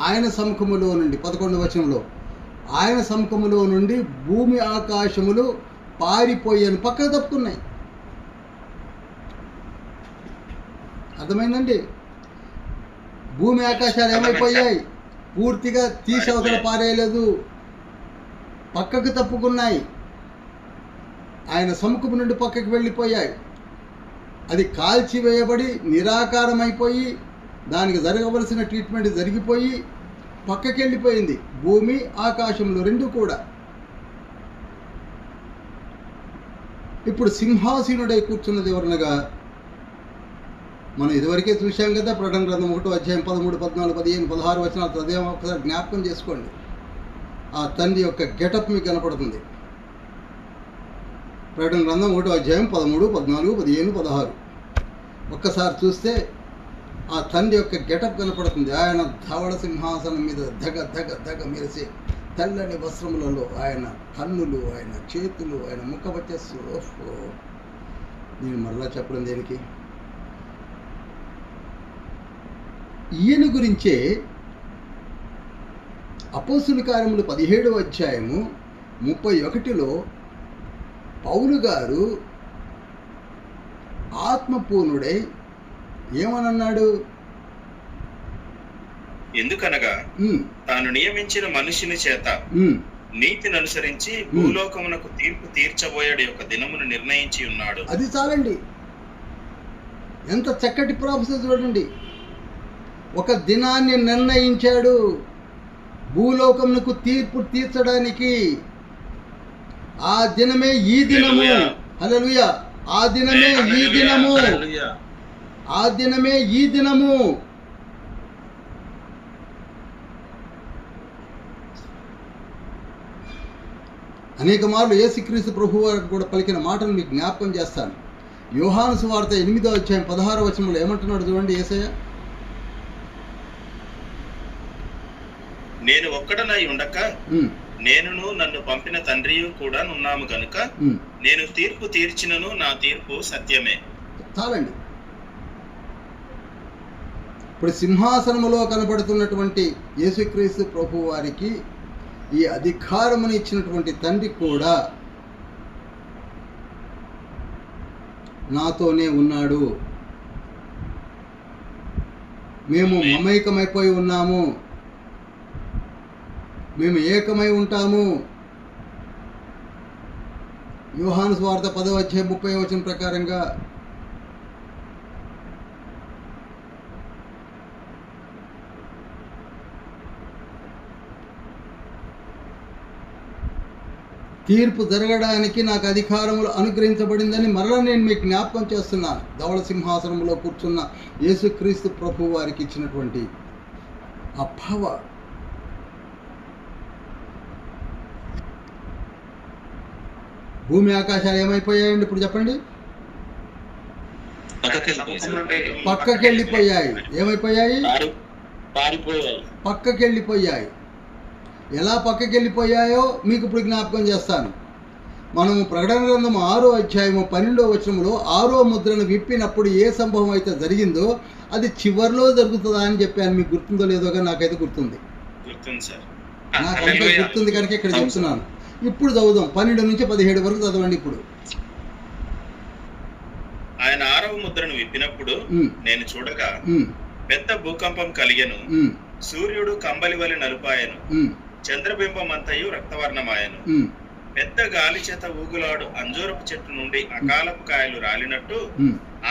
11వ వచనంలో, ఆయన సముఖములో నుండి భూమి ఆకాశములు పారిపోయాను, పక్కకు తప్పుకున్నాయి. అర్థమైందండి? భూమి ఆకాశాలు ఏమైపోయాయి? పూర్తిగా తీసి అవతల పారేయలేదు, పక్కకు తప్పుకున్నాయి. ఆయన సముఖము నుండి పక్కకు వెళ్ళిపోయాయి. అది కాల్చివేయబడి నిరాకారమైపోయి, దానికి జరగవలసిన ట్రీట్మెంట్ జరిగిపోయి పక్కకి వెళ్ళిపోయింది. భూమి ఆకాశంలో రెండు కూడా. ఇప్పుడు సింహాసీనుడై కూర్చున్నది ఎవరనగా, మనం ఇదివరకే చూశాం కదా. ప్రకటన గ్రంథం 1వ అధ్యాయం 13, 14, 15, 16 వచనాలు చదివాం. ఒకసారి జ్ఞాపకం చేసుకోండి. ఆ తండ్రి యొక్క గెటప్ మీకు కనపడుతుంది. ప్రకటన గ్రంథం 1వ అధ్యాయం 13, 14, 15, 16 ఒక్కసారి చూస్తే ఆ తండ్రి యొక్క గెటప్ కనపడుతుంది. ఆయన ధవళ సింహాసనం మీద ధగ ధగ ధగ మెరిసే తెల్లని వస్త్రములలో ఆయన కన్నులు, ఆయన చేతులు, ఆయన ముఖ వచ్చేస్తూ. నేను మరలా చెప్పడం దేనికి? ఈయన గురించే అపోస్తుల కార్యములు 17వ అధ్యాయము 31లో పౌలు గారు ఆత్మపూర్ణుడై ఏమనన్నాడు? ఎందుకనగా తాను నియమించిన మనుషుని చేత నీతిని అనుసరించి భూలోకమునకు తీర్పు తీర్చబోయాడు యొక్క దినమును నిర్ణయించి ఉన్నాడు. అది చాలండి. ఎంత చక్కటి ప్రాసెస్ చూడండి. ఒక దినాన్ని నిర్ణయించాడు భూలోకమునకు తీర్పు తీర్చడానికి. ఆ దినమే ఈ దినము. హల్లెలూయా. ఆ దినమే ఈ దినము. ఆ దినమే ఈ దినము. అనేక మార్లు యేసుక్రీస్తు ప్రభువు వారికి కూడా పలికిన మాటలు మీకు జ్ఞాపకం చేస్తాను. యోహాను సువార్త 8వ అధ్యాయం 16వ వచనంలో ఏమంటున్నాడు చూడండి యేసయ్య. నేను ఒక్కడనై ఉండక నేనును నన్ను పంపిన తండ్రియు కూడా ఉన్నాము గనుక నేను తీర్పు తీర్చినను నా తీర్పు సత్యమే. చాలండి. ఇప్పుడు సింహాసనములో కనబడుతున్నటువంటి యేసుక్రీస్తు ప్రభు వారికి ఈ అధికారమును ఇచ్చినటువంటి తండ్రి కూడా నాతోనే ఉన్నాడు. మేము మమైకమైపోయి ఉన్నాము, మేము ఏకమై ఉంటాము. యోహాను సువార్త 10వ అధ్యాయం 30వ వచనం ప్రకారంగా తీర్పు జరగడానికి నాకు అధికారములు అనుగ్రహించబడిందని మరలా నేను మీకు జ్ఞాపకం చేస్తున్నాను. ధవళ సింహాసనంలో కూర్చున్న యేసుక్రీస్తు ప్రభు వారికి ఇచ్చినటువంటి ఆ పవర్. భూమి ఆకాశాలు ఏమైపోయాయండి ఇప్పుడు చెప్పండి? పక్కకి వెళ్ళిపోయాయి. ఏమైపోయాయి? పక్కకి వెళ్ళిపోయాయి. ఎలా పక్కకి వెళ్ళిపోయాయో మీకు ఇప్పుడు జ్ఞాపకం చేస్తాను. మనము ప్రకటన గ్రంథం 6వ అధ్యాయము 12వ వచనంలో 6వ ముద్రను విప్పినప్పుడు ఏ సంభవం అయితే జరిగిందో అది చివరిలో జరుగుతుందా అని చెప్పాను. మీకు గుర్తుందో లేదో కానీ నాకైతే గుర్తుంది. నాకైతే గుర్తుంది కనుక ఇక్కడ చెప్తున్నాను. ఇప్పుడు చదువుదాం. 12 నుంచి 17 వరకు చదవండి. ఇప్పుడు ఆయన 6వ ముద్రను విప్పినప్పుడు నేను చూడగా పెద్ద భూకంపం కలిగెను. సూర్యుడు కంబలి వలె నలుపాయను, చంద్రబింబం అంతయు రక్తవర్ణమాయను. పెద్ద గాలి చేత ఊగులాడు అంజూరపు చెట్టు నుండి అకాలపు కాయలు రాలినట్టు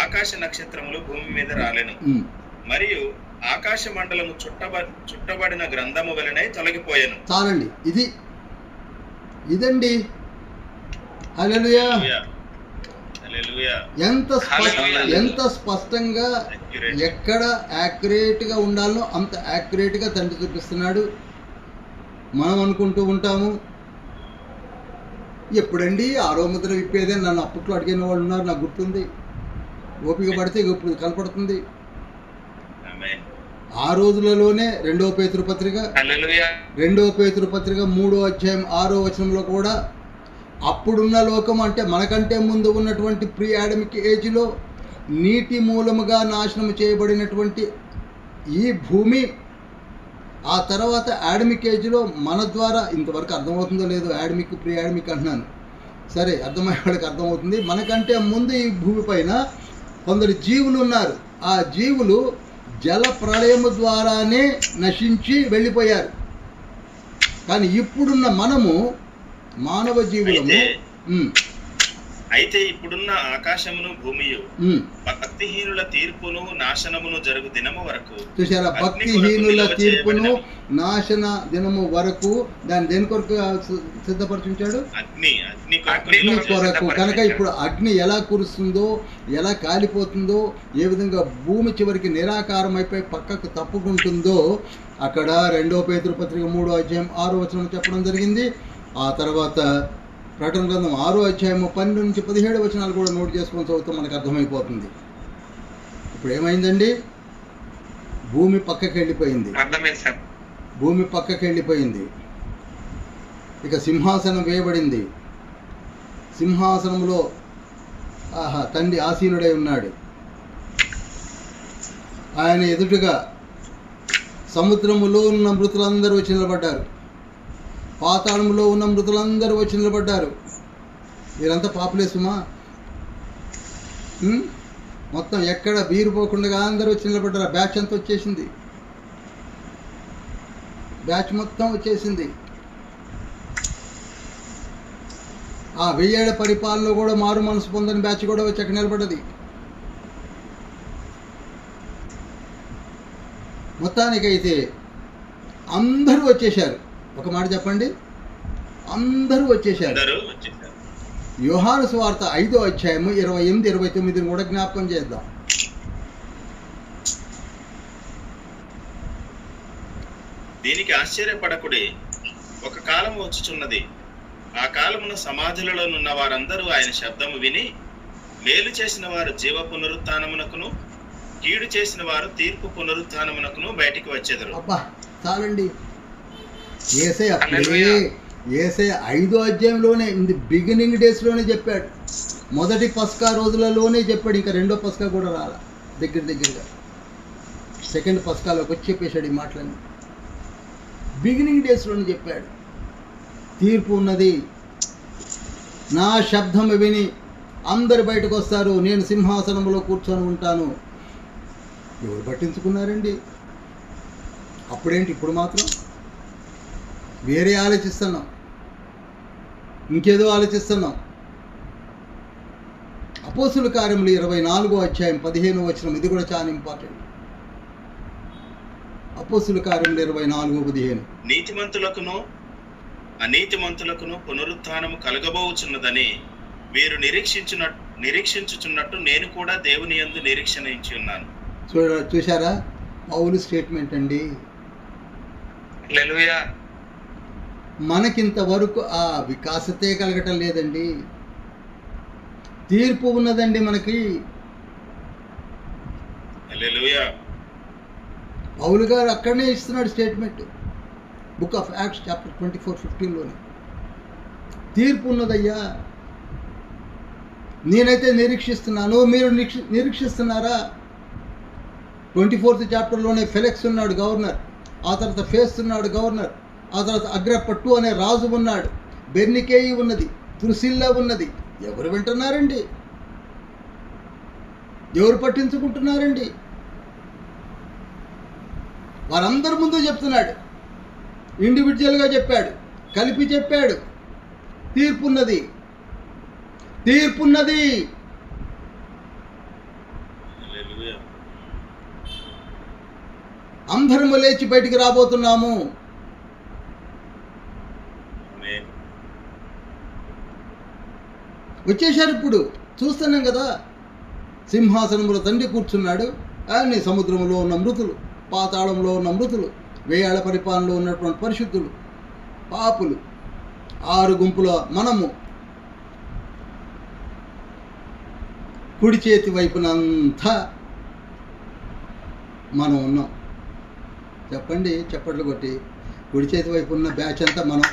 ఆకాశ నక్షత్రములు భూమి మీద రాలెను. మరియు ఆకాశ మండలము చుట్టబడిన గ్రంథము వలెనే తొలగిపోయాను. చాలండి. ఇదండి హల్లెలూయా. హల్లెలూయా. హల్లెలూయా. ఎంత స్పష్టంగా ఎక్కడ యాక్యురేట్గా ఉండాలో అంత యాక్యురేట్గా తండ్రి చూపిస్తున్నాడు. మనం అనుకుంటూ ఉంటాము, ఎప్పుడండి ఆరో ముద్ర విప్పేదే, నన్ను అప్పట్లో అడిగిన వాళ్ళు ఉన్నారు, నాకు గుర్తుంది, ఓపిక పడితే ఇప్పుడు కనపడుతుంది. ఆమేన్. ఆ రోజులలోనే రెండవ పేతురు పత్రిక హల్లెలూయా. 3వ అధ్యాయం 6వ వచనంలో కూడా అప్పుడున్న లోకం అంటే మనకంటే ముందు ఉన్నటువంటి ప్రీ ఆడమిక్ ఏజ్లో నీటి మూలముగా నాశనం చేయబడినటువంటి ఈ భూమి, ఆ తర్వాత ఆడమిక్ ఏజ్లో మన ద్వారా, ఇంతవరకు అర్థమవుతుందో లేదో ఆడమిక్ ప్రీ ఆడమిక్ అంటున్నాను, సరే అర్థమయ్యే వాళ్ళకి అర్థమవుతుంది. మనకంటే ముందు ఈ భూమి పైన కొందరు జీవులు ఉన్నారు. ఆ జీవులు జల ప్రళయము ద్వారానే నశించి వెళ్ళిపోయారు. కానీ ఇప్పుడున్న మనము మానవ జీవులము. అయితే ఇప్పుడున్న ఆకాశమును భూమియు భక్తిహీనుల తీర్పును నాశనమును జరుగు దినము వరకు. చూసారా, భక్తిహీనుల తీర్పును నాశన దినము వరకు, దాన్ని దేని కొరకు సిద్ధపరచుంచాడు? అగ్ని కొరకు. కనుక ఇప్పుడు అగ్ని ఎలా కురుస్తుందో, ఎలా కాలిపోతుందో, ఏ విధంగా భూమి చివరికి నిరాకారం అయిపోయి పక్కకు తప్పుకుంటుందో అక్కడ 2వ పేతురు పత్రిక 3వ అధ్యాయం 6వ వచనం చెప్పడం జరిగింది. ఆ తర్వాత ప్రకటన గ్రంథం 6వ అధ్యాయం 12 నుంచి 17 వచనాలు కూడా నోట్ చేసుకొని చదువుతూ మనకు అర్థమైపోతుంది. ఇప్పుడు ఏమైందండి? భూమి పక్కకి వెళ్ళిపోయింది. భూమి పక్కకి వెళ్ళిపోయింది. ఇక సింహాసనం వేయబడింది. సింహాసనంలో తండ్రి ఆసీనుడై ఉన్నాడు. ఆయన ఎదుటగా సముద్రములో ఉన్న మృతులందరూ వచ్చి నిలబడ్డారు. పాతాళంలో ఉన్న మృతులందరూ వచ్చి నిలబడ్డారు. వీరంతా పాపులేసుమా, మొత్తం ఎక్కడ బీరుపోకుండా అందరూ వచ్చి నిలబడ్డారు. ఆ బ్యాచ్ అంతా వచ్చేసింది. బ్యాచ్ మొత్తం వచ్చేసింది. ఆ 1000 ఏళ్ల పరిపాలనలో కూడా మారు మనసు పొందని బ్యాచ్ కూడా వచ్చి అక్కడ నిలబడ్డది. మొత్తానికైతే అందరూ వచ్చేశారు. ఒక మాట చెప్పండి, అందరూ వచ్చేశారు. యోహాను సువార్త 5వ అధ్యాయము 28, 29 కూడా జ్ఞాపకం చేద్దాం. దీనికి ఆశ్చర్యపడకుడి, ఒక కాలం వచ్చుచున్నది, ఆ కాలమున సమాధులలో నున్న వారందరూ ఆయన శబ్దము విని, మేలు చేసిన వారు జీవ పునరుత్థానమునకును, కీడు చేసిన వారు తీర్పు పునరుత్థానమునకును బయటికి వచ్చెదరు. అబ్బా చాలండి. యేసయ్య 5వ అధ్యాయంలోనే, ఇన్ ది బిగినింగ్ డేస్లోనే చెప్పాడు. మొదటి పస్కా రోజులలోనే చెప్పాడు. ఇంకా 2వ పస్కా కూడా రాల, దగ్గరగా సెకండ్ పస్కాలోకి వచ్చి చెప్పేశాడు ఈ మాటలన్నీ. బిగినింగ్ డేస్లోనే చెప్పాడు. తీర్పు ఉన్నది, నా శబ్దం విని అందరు బయటకు వస్తారు, నేను సింహాసనంలో కూర్చొని ఉంటాను. ఎవరు పట్టించుకున్నారండి? అప్పుడేంటి, ఇప్పుడు మాత్రం వేరే ఆలోచిస్తున్నాం, ఇంకేదో ఆలోచిస్తున్నాం. అపోస్తుల కార్యములు 24వ అధ్యాయం 15వ వచనం, ఇది కూడా చాలా ఇంపార్టెంట్. అపోస్తుల కార్యములు 24:15, నీతిమంతులకును అనీతిమంతులకును పునరుత్థానము కలగబోచున్నదని వీరు నిరీక్షించుచున్నట్టు నేను కూడా దేవుని యందు నిరీక్షించి ఉన్నాను. చూశారా, పౌలు స్టేట్మెంట్ అండి. హల్లెలూయా. మనకింతవరకు ఆ వికాసతే కలగటం లేదండి. తీర్పు ఉన్నదండి మనకి. హల్లెలూయా. పౌలు గారు అక్కడనే ఇస్తున్నాడు statement, book of Acts chapter 24:15లోనే. తీర్పు ఉన్నదయ్యా, నేనైతే నిరీక్షిస్తున్నాను, మీరు నిరీక్షిస్తున్నారా? 24th చాప్టర్లోనే ఫెలెక్స్ ఉన్నాడు గవర్నర్, ఆ తర్వాత ఫేస్ ఉన్నాడు గవర్నర్, ఆ తర్వాత అగ్రపట్టు అనే రాజు ఉన్నాడు, బెర్నికేయి ఉన్నది, తుర్సిల్లా ఉన్నది. ఎవరు వింటున్నారండి? ఎవరు పట్టించుకుంటున్నారండి? వారందరి ముందు చెప్తున్నాడు, ఇండివిజువల్గా చెప్పాడు, కలిపి చెప్పాడు. తీర్పున్నది, తీర్పున్నది. అందరము లేచి బయటికి రాబోతున్నాము. వచ్చేశారు. ఇప్పుడు చూస్తున్నాం కదా, సింహాసనంలో తండ్రి కూర్చున్నాడు. ఆయన సముద్రంలో ఉన్న మృతులు, పాతాళంలో ఉన్న మృతులు, వేయాళ పరిపాలనలో ఉన్నటువంటి పరిశుద్ధులు, పాపులు, 6 గుంపుల మనము కుడి చేతి వైపునంతా మనం ఉన్నాం. చెప్పండి, చప్పట్లు కొట్టి. కుడి చేతి వైపు ఉన్న బ్యాచ్ అంతా మనం.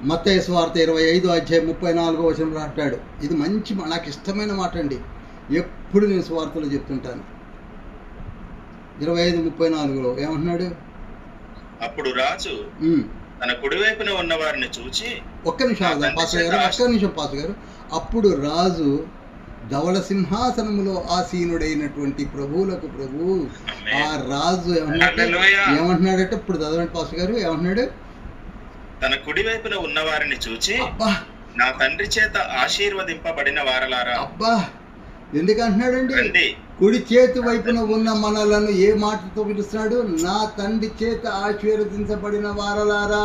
మత్తయి సువార్త 25వ అధ్యాయం 34వ వచనంలో అంటాడు. ఇది మంచి, నాకు ఇష్టమైన మాట అండి. ఎప్పుడు నేను సువార్తలో చెప్తుంటాను. 25:34లో ఏమంటున్నాడు? అప్పుడు రాజు తన కుడివైపున ఉన్న వారిని చూచి, ఒక్క నిమిషం పాస్ గారు. అప్పుడు రాజు ధవళ సింహాసనములో ఆసీనుడైనటువంటి ప్రభువులకు ప్రభు, ఆ రాజు ఏమంటున్నాడట? ఇప్పుడు చదవండి పాస్ గారు. ఏమంటున్నాడు? తన కుడి వైపున ఉన్న వారిని చూచి, నా తండ్రి చేత ఆశీర్వదింపబడిన వారలారా. అబ్బా, ఎందుకు అంటున్నాడండి? కుడి చేతి వైపున ఉన్న మనలను ఏ మాటతో పిలుస్తున్నాడు? నా తండ్రి చేత ఆశీర్వదించబడిన వారలారా,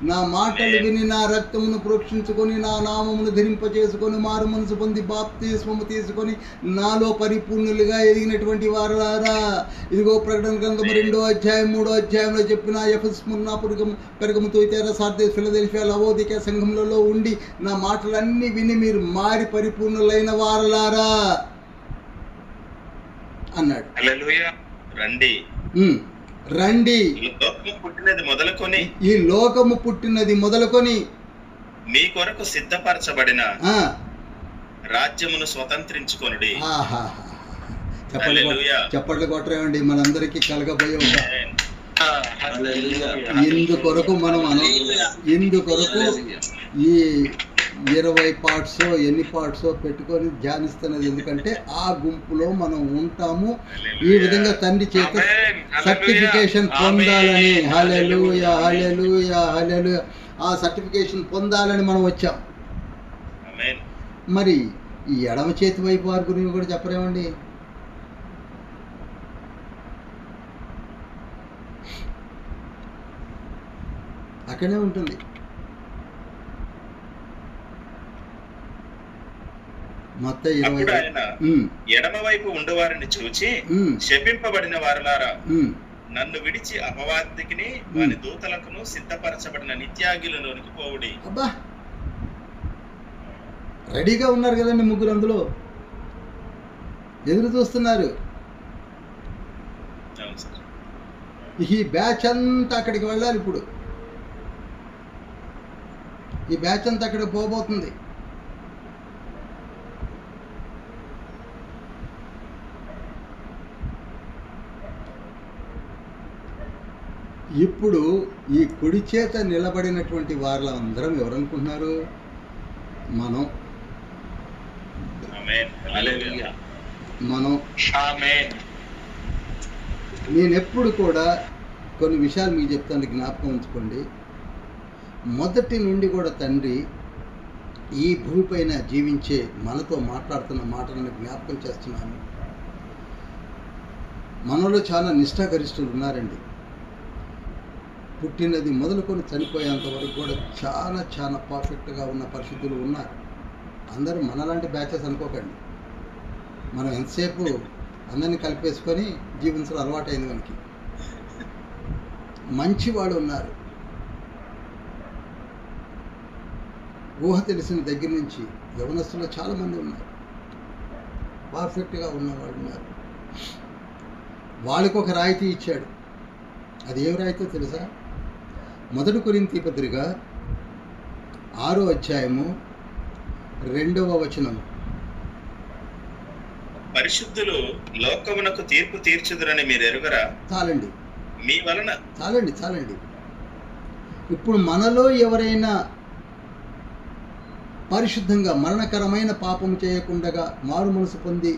నా మాటలు విని నా రక్తమును ప్రోక్షించుకొని నా నామమును ధరింపచేసుకొని మారు మనసు పొంది బాప్తిస్మము తీసుకొని నాలో పరిపూర్ణులుగా ఎదిగినటువంటి వారలారా. ఇదిగో ప్రకటన గ్రంథము 2వ అధ్యాయం 3వ అధ్యాయంలో చెప్పిన ఎఫెసుమున్న పెరగము తుయతైర సార్దీస్ ఫిలదెల్ఫియా లవోదికయ సంఘములలో ఉండి నా మాటలన్నీ విని మీరు మారి పరిపూర్ణులైన వారలారా అన్నాడు. రండి, రండి, ఈ లోకము పుట్టినది మొదలుకొని మీ కొరకు సిద్ధపరచబడిన రాజ్యమును స్వతంత్రించుకొనుడి. చప్పట్లు కొట్టరేమండి. మనందరికీ కలగబోయే ఇందుకొరకు ఇందుకొరకు ఈ 20 పార్ట్స్ ఎన్ని పార్ట్స్ పెట్టుకొని ధ్యానిస్తున్నది. ఎందుకంటే ఆ గుంపులో మనం ఉంటాము. ఈ విధంగా తండ్రి చేత సర్టిఫికేషన్ పొందాలని, హల్లెలూయా హల్లెలూయా హల్లెలూయా, ఆ సర్టిఫికేషన్ పొందాలని మనం వచ్చాం. మరి ఈ ఎడమ చేతి వైపు వారి గురించి కూడా చెప్పరేమండి? అక్కడే ఉంటుంది. మత్తయి 20. ఎడమ వైపు ఉండేవారిని చూచి, శపింపబడిన వారలారా, నన్ను విడిచి అపవాదికిని వారి దూతలకును సిద్ధపరచబడిన నిత్యాగిలోనికి పోవుడి. అబ్బా, రెడీగా ఉన్నారు కదండి ముగ్గురు, అందులో ఎదురు చూస్తున్నారు. ఈ బ్యాచ్ అంతా అక్కడికి వెళ్ళాలి. ఇప్పుడు ఈ బ్యాచ్ అంతా అక్కడికి పోబోతుంది. ఇప్పుడు ఈ కుడి చేత నిలబడినటువంటి వారందరం ఎవరనుకుంటున్నారు? మనం. నేనెప్పుడు కూడా కొన్ని విషయాలు మీకు చెప్తాను, జ్ఞాపకం ఉంచుకోండి. మొదటి నుండి కూడా తండ్రి ఈ భూమిపైన జీవించే మనతో మాట్లాడుతున్న మాటలను జ్ఞాపకం చేస్తున్నాను. మనలో చాలా నిష్ఠాగరిష్ఠులు ఉన్నారండి. పుట్టినది మొదలుకొని చనిపోయేంత వరకు కూడా చాలా చాలా పర్ఫెక్ట్గా ఉన్న పరిస్థితులు ఉన్నారు. అందరూ మనలాంటి బ్యాచెస్ అనుకోకండి. మనం ఎంతసేపు అందరినీ కలిపేసుకొని జీవించడం అలవాటైంది మనకి. మంచివాడు ఉన్నారు. ఊహ తెలిసిన దగ్గర నుంచి యవనస్తులు చాలామంది ఉన్నారు. పర్ఫెక్ట్గా ఉన్నవాళ్ళు ఉన్నారు. వాళ్ళకి ఒక రాయితీ ఇచ్చాడు. అది ఏం రాయితీ తెలుసా? 1 కొరింథీ పత్రిక 6వ అధ్యాయము 2వ వచనము. పరిశుద్ధులు లోకమునకు తీర్పు తీర్చుదురని మీరు ఎరుగరా? చాలండి, మీ వలన చాలండి. ఇప్పుడు మనలో ఎవరైనా పరిశుద్ధంగా మరణకరమైన పాపం చేయకుండా మారు మనసు పొంది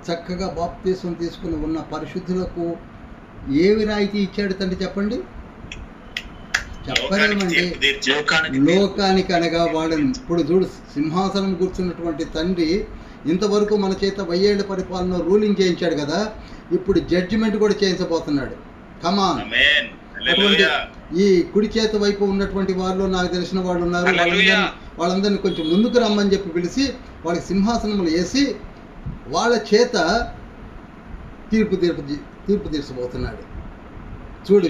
చక్కగా బాప్తిస్మం తీసుకుని ఉన్న పరిశుద్ధులకు ఏవి రాయితీ ఇచ్చాడు తండ్రి? చెప్పండి. చెప్పలేమండి. లోకానికి అనగా వాళ్ళని. ఇప్పుడు చూడు, సింహాసనం కూర్చున్నటువంటి తండ్రి ఇంతవరకు మన చేత 1000 ఏళ్ల పరిపాలన రూలింగ్ చేయించాడు కదా, ఇప్పుడు జడ్జిమెంట్ కూడా చేయించబోతున్నాడు. కమాన్, అటువంటి ఈ కుడి చేతి వైపు ఉన్నటువంటి వాళ్ళు నాకు తెలిసిన వాళ్ళు ఉన్నారు, వాళ్ళందరినీ కొంచెం ముందుకు రమ్మని చెప్పి పిలిచి వాళ్ళకి సింహాసనములు వేసి వాళ్ళ చేత తీర్పు తీర్చబోతున్నాడు. చూడు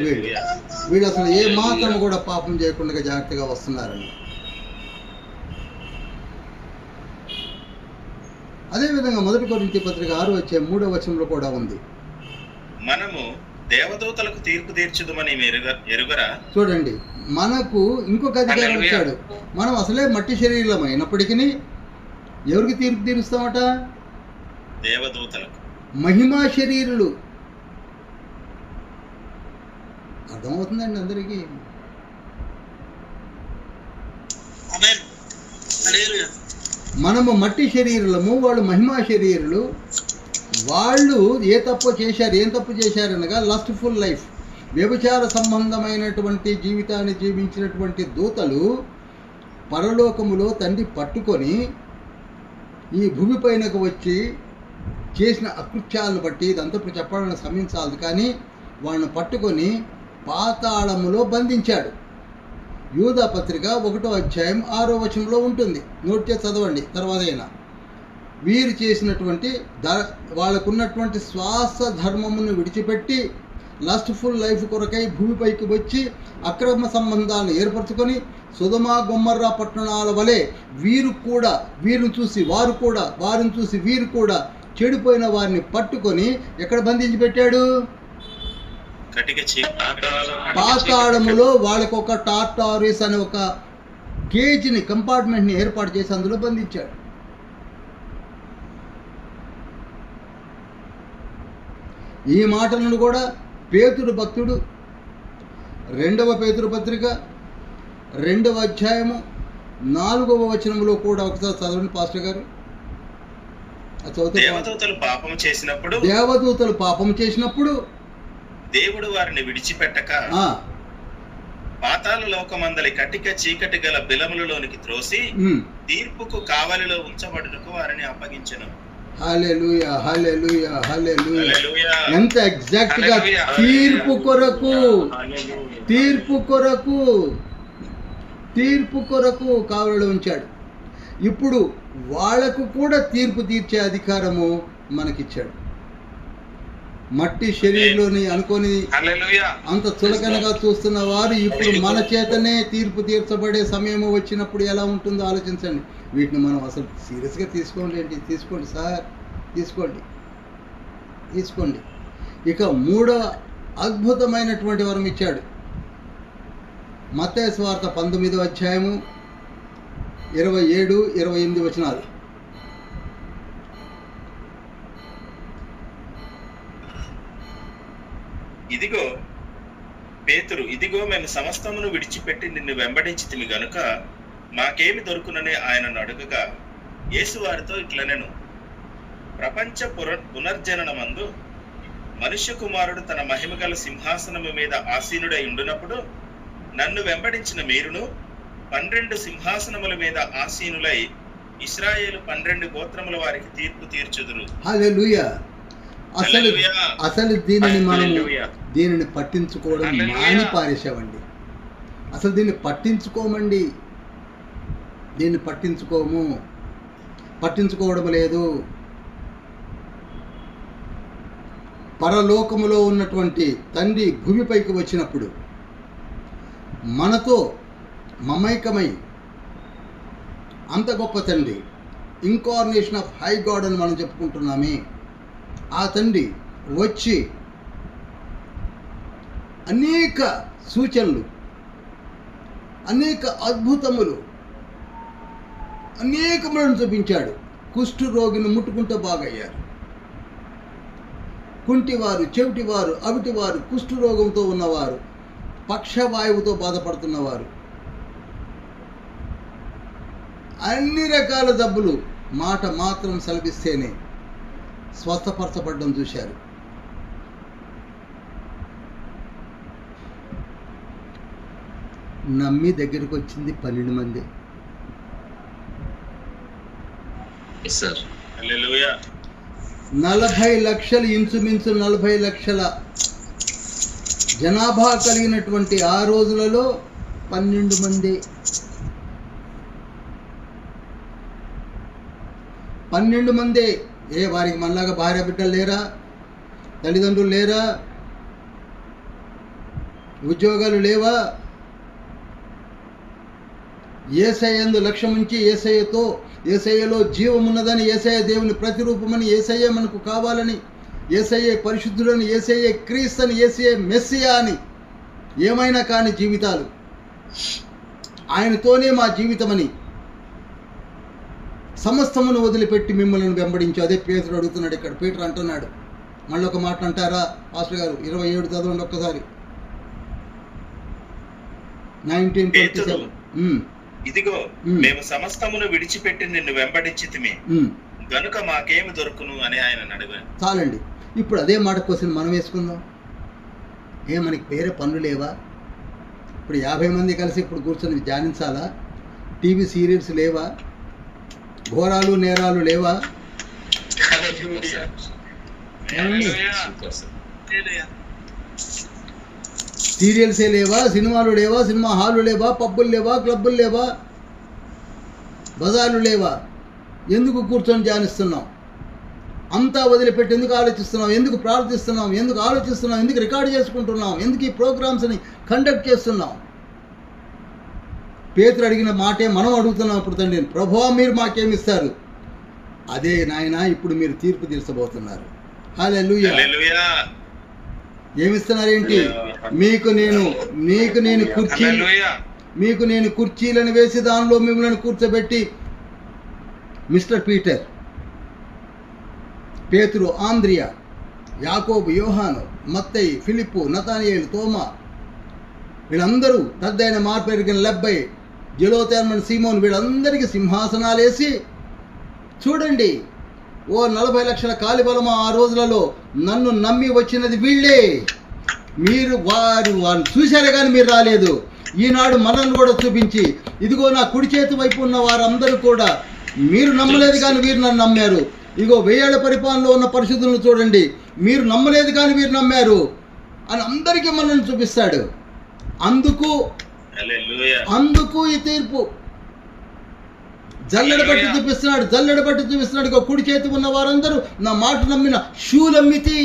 వీళ్ళు అసలు ఏ మాత్రం కూడా పాపం చేయకుండా జాగ్రత్తగా వస్తున్నారని. అదేవిధంగా 1 కొరింథీ పత్రిక 6:3 కూడా ఉంది, మనము దేవదూతలకు తీర్పు తీర్చుదుమని ఎరుగరా. చూడండి, మనకు ఇంకొక అధికారం ఇచ్చాడు. మనం అసలే మట్టి శరీరం అయినప్పటికీ ఎవరికి తీర్పు తీరుస్తామట? దేవదూతలకు. మహిమా శరీరులు. అర్థమవుతుందండి అందరికీ? మనము మట్టి శరీరులము, వాళ్ళు మహిమా శరీరులు. వాళ్ళు ఏం తప్పు చేశారనగా లస్ట్ఫుల్ లైఫ్, వ్యభిచార సంబంధమైనటువంటి జీవితాన్ని జీవించినటువంటి దూతలు పరలోకములో తండ్రి పట్టుకొని ఈ భూమిపైనకు వచ్చి చేసిన అకృత్యాలను బట్టి, ఇదంతా ఇప్పుడు చెప్పాలని సమయం చాలదు, కానీ వాళ్ళని పట్టుకొని పాతాళములో బంధించాడు. యూదా పత్రిక 1:6 ఉంటుంది, నోట్ చేసి చదవండి తర్వాత అయినా. వీరు చేసినటువంటి వాళ్ళకున్నటువంటి శ్వాస ధర్మమును విడిచిపెట్టి లస్ట్ఫుల్ లైఫ్ కొరకై భూమిపైకి వచ్చి అక్రమ సంబంధాలను ఏర్పరచుకొని సొదొమ గొమొర్రా పట్టణాల వలె వీరిని చూసి వీరు కూడా చెడిపోయిన వారిని పట్టుకొని ఎక్కడ బంధించి పెట్టాడు? పాతాళములో. వాళ్ళకు ఒక టార్టారిస్ అనే ఒక కేజీని, కంపార్ట్మెంట్ని ఏర్పాటు చేసి అందులో బంధించాడు. ఈ మాటలను కూడా పేతురు భక్తుడు 2వ పేతురు పత్రిక 2:4 కూడా ఒకసారి చదవండి పాస్టర్ గారు. దేవదూతలు పాపం చేసినప్పుడు దేవుడు వారిని విడిచిపెట్టక పాతాళ లోకమందలి కటిక చీకటి గల బిలములలోనికి త్రోసి తీర్పుకు కావలిలో ఉంచబడుటకు వారిని అప్పగించెను. హల్లెలూయా, హల్లెలూయా, హల్లెలూయా. ఎంత ఎగ్జాక్ట్ గా తీర్పు కొరకు కావలిలో ఉంచాడు. ఇప్పుడు వాళ్లకు కూడా తీర్పు తీర్చే అధికారము మనకిచ్చాడు. మట్టి శరీరంలోని అనుకొని అంత చులకనగా చూస్తున్న వారు ఇప్పుడు మన చేతనే తీర్పు తీర్చబడే సమయం వచ్చినప్పుడు ఎలా ఉంటుందో ఆలోచించండి. వీటిని మనం అసలు సీరియస్గా తీసుకోండి సార్, తీసుకోండి. ఇక 3వ అద్భుతమైనటువంటి వరం ఇచ్చాడు. మత్తయి సువార్త 19:27-28 ఇదిగో పేతురు, ఇదిగో మేము సమస్తమును విడిచిపెట్టి నిన్ను వెంబడించితిమి గనుక మాకేమి దొరుకునని ఆయనను అడుగగా యేసు వారితో ఇట్లనెను, ప్రపంచ పునర్జననమందు మనుష్య కుమారుడు తన మహిమగల సింహాసనము మీద ఆసీనుడై ఉండునప్పుడు నన్ను వెంబడించిన మీరును 12 సింహాసనముల మీద ఆసీనులై ఇశ్రాయేలు 12 గోత్రముల వారికి తీర్పు తీర్చుదురు. హల్లెలూయా. అసలు దీనిని పట్టించుకోవడం మాని పారేశామండి. అసలు దీన్ని పట్టించుకోవడం లేదు. పరలోకములో ఉన్నటువంటి తండ్రి భూమిపైకి వచ్చినప్పుడు మనతో మమైకమై, అంత గొప్ప తండ్రి, ఇన్కార్నేషన్ ఆఫ్ హై గాడ్ అని మనం చెప్పుకుంటున్నామే, ఆ తండ్రి వచ్చి అనేక సూచనలు, అనేక అద్భుతములు, అనేకములను చూపించాడు. కుష్టు రోగిని ముట్టుకుంటే బాగయ్యారు, కుంటివారు, చెవిటివారు, అవిటివారు, కుష్టు రోగంతో ఉన్నవారు, పక్షవాయువుతో బాధపడుతున్నవారు, అన్ని రకాల జబ్బులు మాట మాత్రం సెలవిస్తేనే స్వస్థపరచబడ్డం చూశారు. నమ్మి దగ్గరికి వచ్చింది 12 మంది. 40 లక్షలు, ఇంచుమించు 40 లక్షల జనాభా కలిగినటువంటి ఆ రోజులలో 12 మంది. 12 మందే. వారికి మనలాగా భార్య బిడ్డలు లేరా? తల్లిదండ్రులు లేరా? ఉద్యోగాలు లేవా? యేసయ్యందు లక్ష్యం ఉంచి యేసయ్యలో జీవమున్నదని, యేసయ్య దేవుని ప్రతిరూపమని, యేసయ్య మనకు కావాలని, యేసయ్య పరిశుద్ధుడని, యేసయ్య క్రీస్తని, యేసయ్య మెస్సియా అని, ఏమైనా కాని జీవితాలు, ఆయనతోనే మా జీవితమని సమస్తమును వదిలిపెట్టి మిమ్మల్ని వెంబడించు. అదే పేతురు అడుగుతున్నాడు ఇక్కడ. పీటర్ అంటున్నాడు. మళ్ళీ ఒక మాట అంటారా పాస్టర్ గారు? 27 చదవండి ఒక్కసారి. 19:27. ఇదిగో మేము సమస్తమును విడిచిపెట్టి నిన్ను వెంబడించితిమి గనుక మాకేమి దొరుకును అని ఆయన అడిగాడు. చాలండి. ఇప్పుడు అదే మాట కోసం మనం వేసుకుందాం. మనకి వేరే పనులు లేవా? ఇప్పుడు 50 మంది కలిసి ఇప్పుడు కూర్చొని ధ్యానించాలా? టీవీ సీరియల్స్ లేవా? ఘోరాలు నేరాలు లేవా? సీరియల్సే లేవా? సినిమాలు లేవా? సినిమా హాలు లేవా? పబ్బులు లేవా? క్లబ్బులు లేవా? బజార్లు లేవా? ఎందుకు కూర్చొని ధ్యానిస్తున్నాం? అంతా వదిలిపెట్టి ఎందుకు ఆలోచిస్తున్నాం? ఎందుకు ప్రార్థిస్తున్నాం? ఎందుకు ఆలోచిస్తున్నాం? ఎందుకు రికార్డు చేసుకుంటున్నాం? ఎందుకు ఈ ప్రోగ్రామ్స్ని కండక్ట్ చేస్తున్నాం? పేతురు అడిగిన మాటే మనం అడుగుతున్నాం ఇప్పుడు తండ్రి. ప్రభువా మీరు మాకేమిస్తారు? అదే నాయన ఇప్పుడు మీరు తీర్పు తీర్చబోతున్నారు. హల్లెలూయా. ఏమిస్తున్నారేంటి? మీకు నేను కుర్చీలను వేసి దానిలో మిమ్మల్ని కూర్చోబెట్టి, మిస్టర్ పీటర్, పేతురు, ఆంద్రియా, యాకోబు, యోహాను, మత్తయి, ఫిలిప్పు, నతానియేలు, తోమా, వీళ్ళందరూ రద్దయిన మార్పెరిగిన లెబ్బై, జెలోతేర్మన్, సీమోన్, వీళ్ళందరికీ సింహాసనాలు వేసి, చూడండి 40 లక్షల కాలిబలమా ఆ రోజులలో నన్ను నమ్మి వచ్చినది వీళ్ళే. మీరు వాళ్ళు చూశారే కానీ మీరు రాలేదు. ఈనాడు మనల్ని కూడా చూపించి, ఇదిగో నా కుడి చేతి వైపు ఉన్న వారందరూ కూడా మీరు నమ్మలేదు కానీ వీరు నన్ను నమ్మారు. ఇదిగో 1000 ఏళ్ల పరిపాలనలో ఉన్న పరిశుద్ధులను చూడండి, మీరు నమ్మలేదు కానీ వీరు నమ్మారు అని అందరికీ మనల్ని చూపిస్తాడు. అందుకు ఈ తీర్పు జల్లెడ బట్టి చూపిస్తున్నాడు. ఇక కుడి చేతి ఉన్న వారందరూ నా మాట నమ్మిన శూలమ్మితి.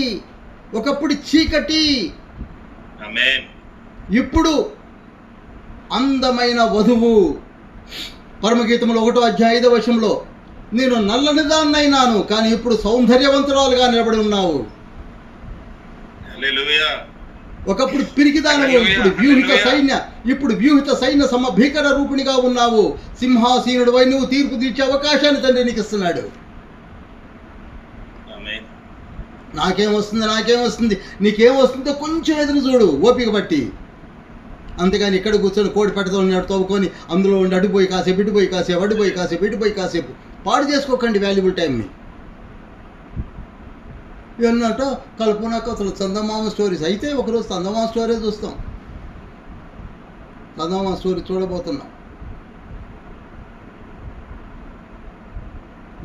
ఒకప్పుడు చీకటి, ఇప్పుడు అందమైన వధువు. పరమగీతంలో 1వ అధ్యాయం 5వ వచనంలో, నేను నల్లని దాన్నైనాను కానీ ఇప్పుడు సౌందర్యవంతురాలుగా నిలబడి ఉన్నావు. ఒకప్పుడు పిరికిదానవు, ఇప్పుడు వ్యూహిత సైన్య భీకర రూపిణిగా ఉన్నావు. సింహాసీనుడివై నువ్వు తీర్పు తీర్చే అవకాశాన్ని తండ్రి నీకు ఇస్తున్నాడు. నాకేమొస్తుంది నీకేమొస్తుందో కొంచెం ఎదురు చూడు ఓపిక బట్టి. అంతేగాని ఇక్కడ కూర్చొని కోడి పెట్టతో ఉన్నాడు తవ్వుకొని అందులో ఉండి అడిపోయి కాసేపు ఇటుపోయి కాసేపు పాడు చేసుకోకండి వాల్యుబుల్ టైంని. ఇవన్నట కల్పనా కథలు, చందమామ స్టోరీస్. అయితే ఒకరోజు చందమామ స్టోరీ చూస్తాం. చందమామ స్టోరీ చూడబోతున్నాం.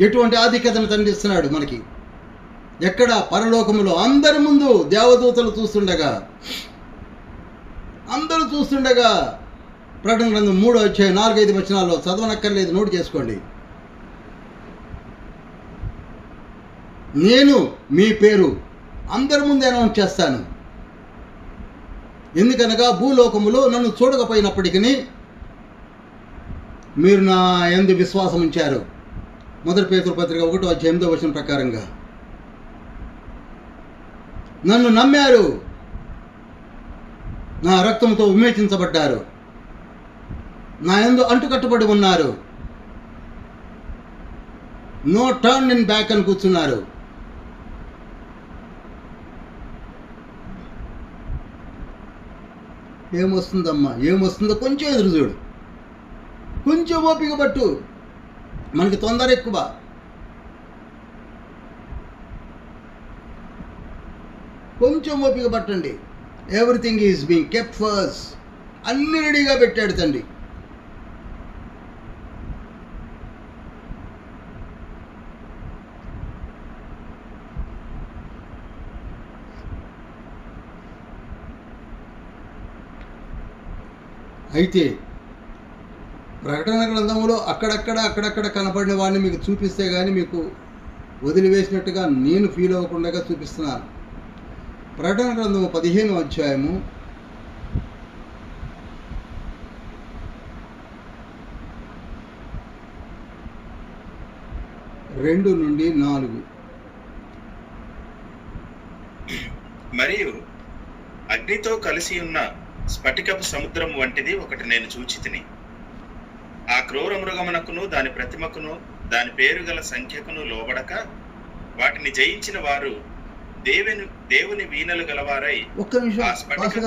ఎటువంటి ఆధిక్యతను తండ్రిస్తున్నాడు మనకి. ఎక్కడ? పరలోకములో అందరి ముందు దేవదూతలు చూస్తుండగా, ప్రకటన గ్రంథం 3వ అధ్యాయం 4-5 వచనాల్లో చదవనక్కర్లేదు, నోట్ చేసుకోండి. నేను మీ పేరు అందరి ముందు అనౌన్స్ చేస్తాను. ఎందుకనగా భూలోకములో నన్ను చూడకపోయినప్పటికీ మీరు నా యందు విశ్వాసం ఉంచారు. 1 పేతురు పత్రిక 1వ అధ్యాయం 8వ వచనం ప్రకారంగా నన్ను నమ్మారు, నా రక్తంతో విమోచించబడ్డారు, నా యందు అంటుకట్టుబడి ఉన్నారు. నో టర్న్ ఇన్ బ్యాక్ అని కూర్చున్నారు. ఏమొస్తుందో కొంచెం ఎదురు చూడు, కొంచెం ఓపిక పట్టు. మనకి తొందర ఎక్కువ. కొంచెం ఓపిక పట్టండి. Everything is being kept first. అన్ని రెడీగా పెట్టాడు తండ్రి. అయితే ప్రకటన గ్రంథంలో అక్కడక్కడ కనపడిన వాడిని మీకు చూపిస్తే కానీ మీకు వదిలివేసినట్టుగా నేను ఫీల్ అవ్వకుండా చూపిస్తున్నాను. ప్రకటన గ్రంథము 15వ అధ్యాయము 2 నుండి 4. మరియు అగ్నితో కలిసి ఉన్న స్ఫటికపు సముద్రం వంటిది ఒకటి నేను చూచితిని. ఆ క్రూర మృగమునకును దాని ప్రతిమకును దాని పేరు గల సంఖ్యకును లోబడక వాటిని జయించిన వారు దేవుని వీణలు గలవారై. ఒక్క నిమిషం పాస్టర్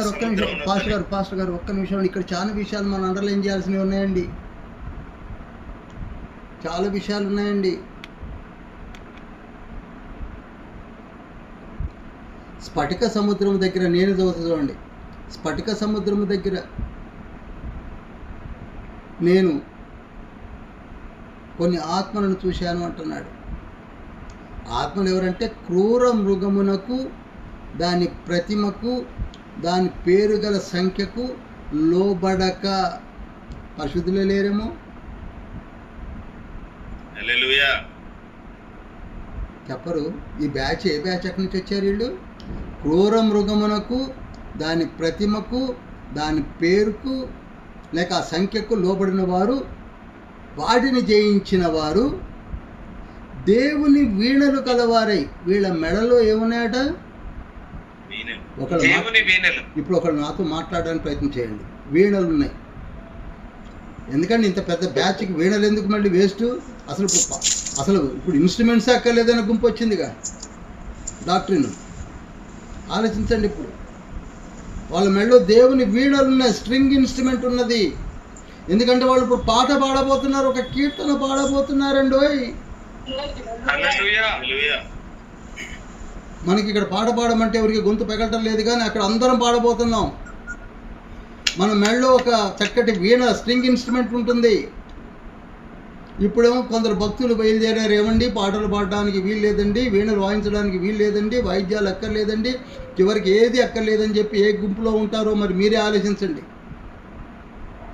గారు ఒక్క నిమిషం. ఇక్కడ చాలా విషయాలు మనం అండర్లైన్ చేయాల్సినవి ఉన్నాయండి. చాలా విషయాలు ఉన్నాయండి. స్ఫటిక సముద్రం దగ్గర నేను చూడండి. స్ఫటిక సముద్రం దగ్గర నేను కొన్ని ఆత్మలను చూశాను అంటున్నాడు. ఆత్మలు ఎవరంటే క్రూర మృగమునకు దాని ప్రతిమకు దాని పేరు గల సంఖ్యకు లోబడక. పరిశుద్ధులే లేరేమో. హల్లెలూయా. చెప్పరు. ఈ బ్యాచ్ ఏ బ్యాచ్ ఎక్కడి నుంచి వచ్చారు వీళ్ళు? క్రూర మృగమునకు దాని ప్రతిమకు దాని పేరుకు లేక ఆ సంఖ్యకు లోబడిన వారు, వాటిని జయించిన వారు దేవుని వీణలు కలవారై. వీళ్ళ మెడలో ఏమున్నాయట? ఇప్పుడు ఒకళ్ళు నాతో మాట్లాడడానికి ప్రయత్నం చేయండి. వీణలు ఉన్నాయి. ఎందుకంటే ఇంత పెద్ద బ్యాచ్కి వీణలు ఎందుకు మళ్ళీ వేస్ట్? అసలు ఇప్పుడు ఇన్స్ట్రుమెంట్స్ అక్కర్లేదనే గుంపు వచ్చిందిగా డాక్టరీను. ఆలోచించండి. ఇప్పుడు వాళ్ళ మెడలో దేవుని వీణలు ఉన్నాయి, స్ట్రింగ్ ఇన్స్ట్రుమెంట్ ఉన్నది. ఎందుకంటే వాళ్ళు ఇప్పుడు పాట పాడబోతున్నారు, ఒక కీర్తన పాడబోతున్నారండి. మనకి ఇక్కడ పాట పాడమంటే ఎవరికి గొంతు పెగలటం లేదు, కానీ అక్కడ అందరం పాడబోతున్నాం. మన మెడలో ఒక చక్కటి వీణ స్ట్రింగ్ ఇన్స్ట్రుమెంట్ ఉంటుంది. ఇప్పుడేమో కొందరు భక్తులు బయలుదేరారు. ఏమండి, పాటలు పాడడానికి వీలు లేదండి, వీణలు వాయించడానికి వీలు లేదండి, వాయిద్యాలు అక్కర్లేదండి, చివరికి ఏది అక్కర్లేదని చెప్పి ఏ గుంపులో ఉంటారో మరి మీరే ఆలోచించండి.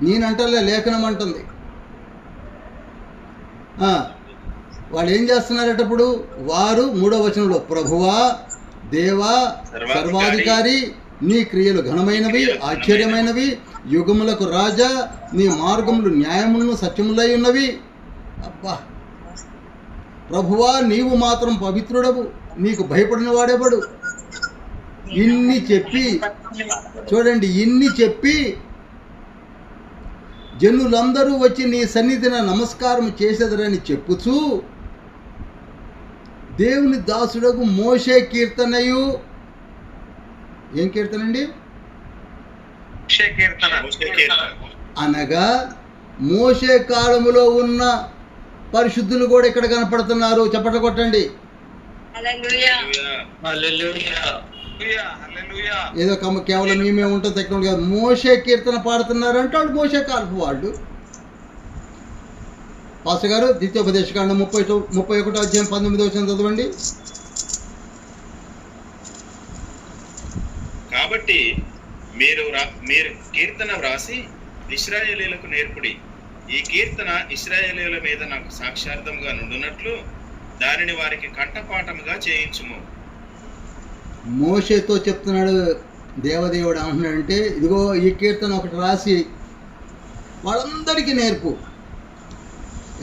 నేనంటలే, లేఖనం అంటుంది. వాళ్ళు ఏం చేస్తున్నారటప్పుడు? వారు 3వ వచనంలో ప్రభువా దేవా సర్వాధికారి నీ క్రియలు ఘనమైనవి ఆశ్చర్యమైనవి, యుగములకు రాజా నీ మార్గములు న్యాయములను సత్యములై ఉన్నవి. అబ్బా, ప్రభువా నీవు మాత్రం పవిత్రుడవు, నీకు భయపడిన వాడెవడు? ఇన్ని చెప్పి చూడండి, ఇన్ని చెప్పి జనులందరూ వచ్చి నీ సన్నిధిన నమస్కారం చేసేదరని చెప్పుచూ దేవుని దాసుడకు మోషే కీర్తనయు. ఏం కీర్తన అండి? అనగా మోషే కాలములో ఉన్న పరిశుద్ధులు కూడా ఇక్కడ కనపడుతున్నారు. చప్పట్లు కొట్టండి. ఏదో కేవలం మేమే ఉంటుంది దగ్గర కాదు. మోషే కీర్తన పాడుతున్నారు అంటే వాళ్ళు మోషే కాలపు వాళ్ళు. పాస్టర్ గారు ద్వితీయోపదేశకాండం 31వ అధ్యాయం 19వ వచనం చదవండి. కాబట్టి మీరు కీర్తన వ్రాసి ఇశ్రాయేలీయులకు నేర్పుడి. ఈ కీర్తన ఇశ్రాయేలీయుల మీద నాకు సాక్షార్థంగా నుండునట్లు దానిని వారికి కంఠపాఠముగా చేయించుము. మోషేతో చెప్తున్నాడు దేవదేవుడు. ఏమంటున్నాడంటే, ఇదిగో ఈ కీర్తన ఒకటి రాసి వాళ్ళందరికీ నేర్పు.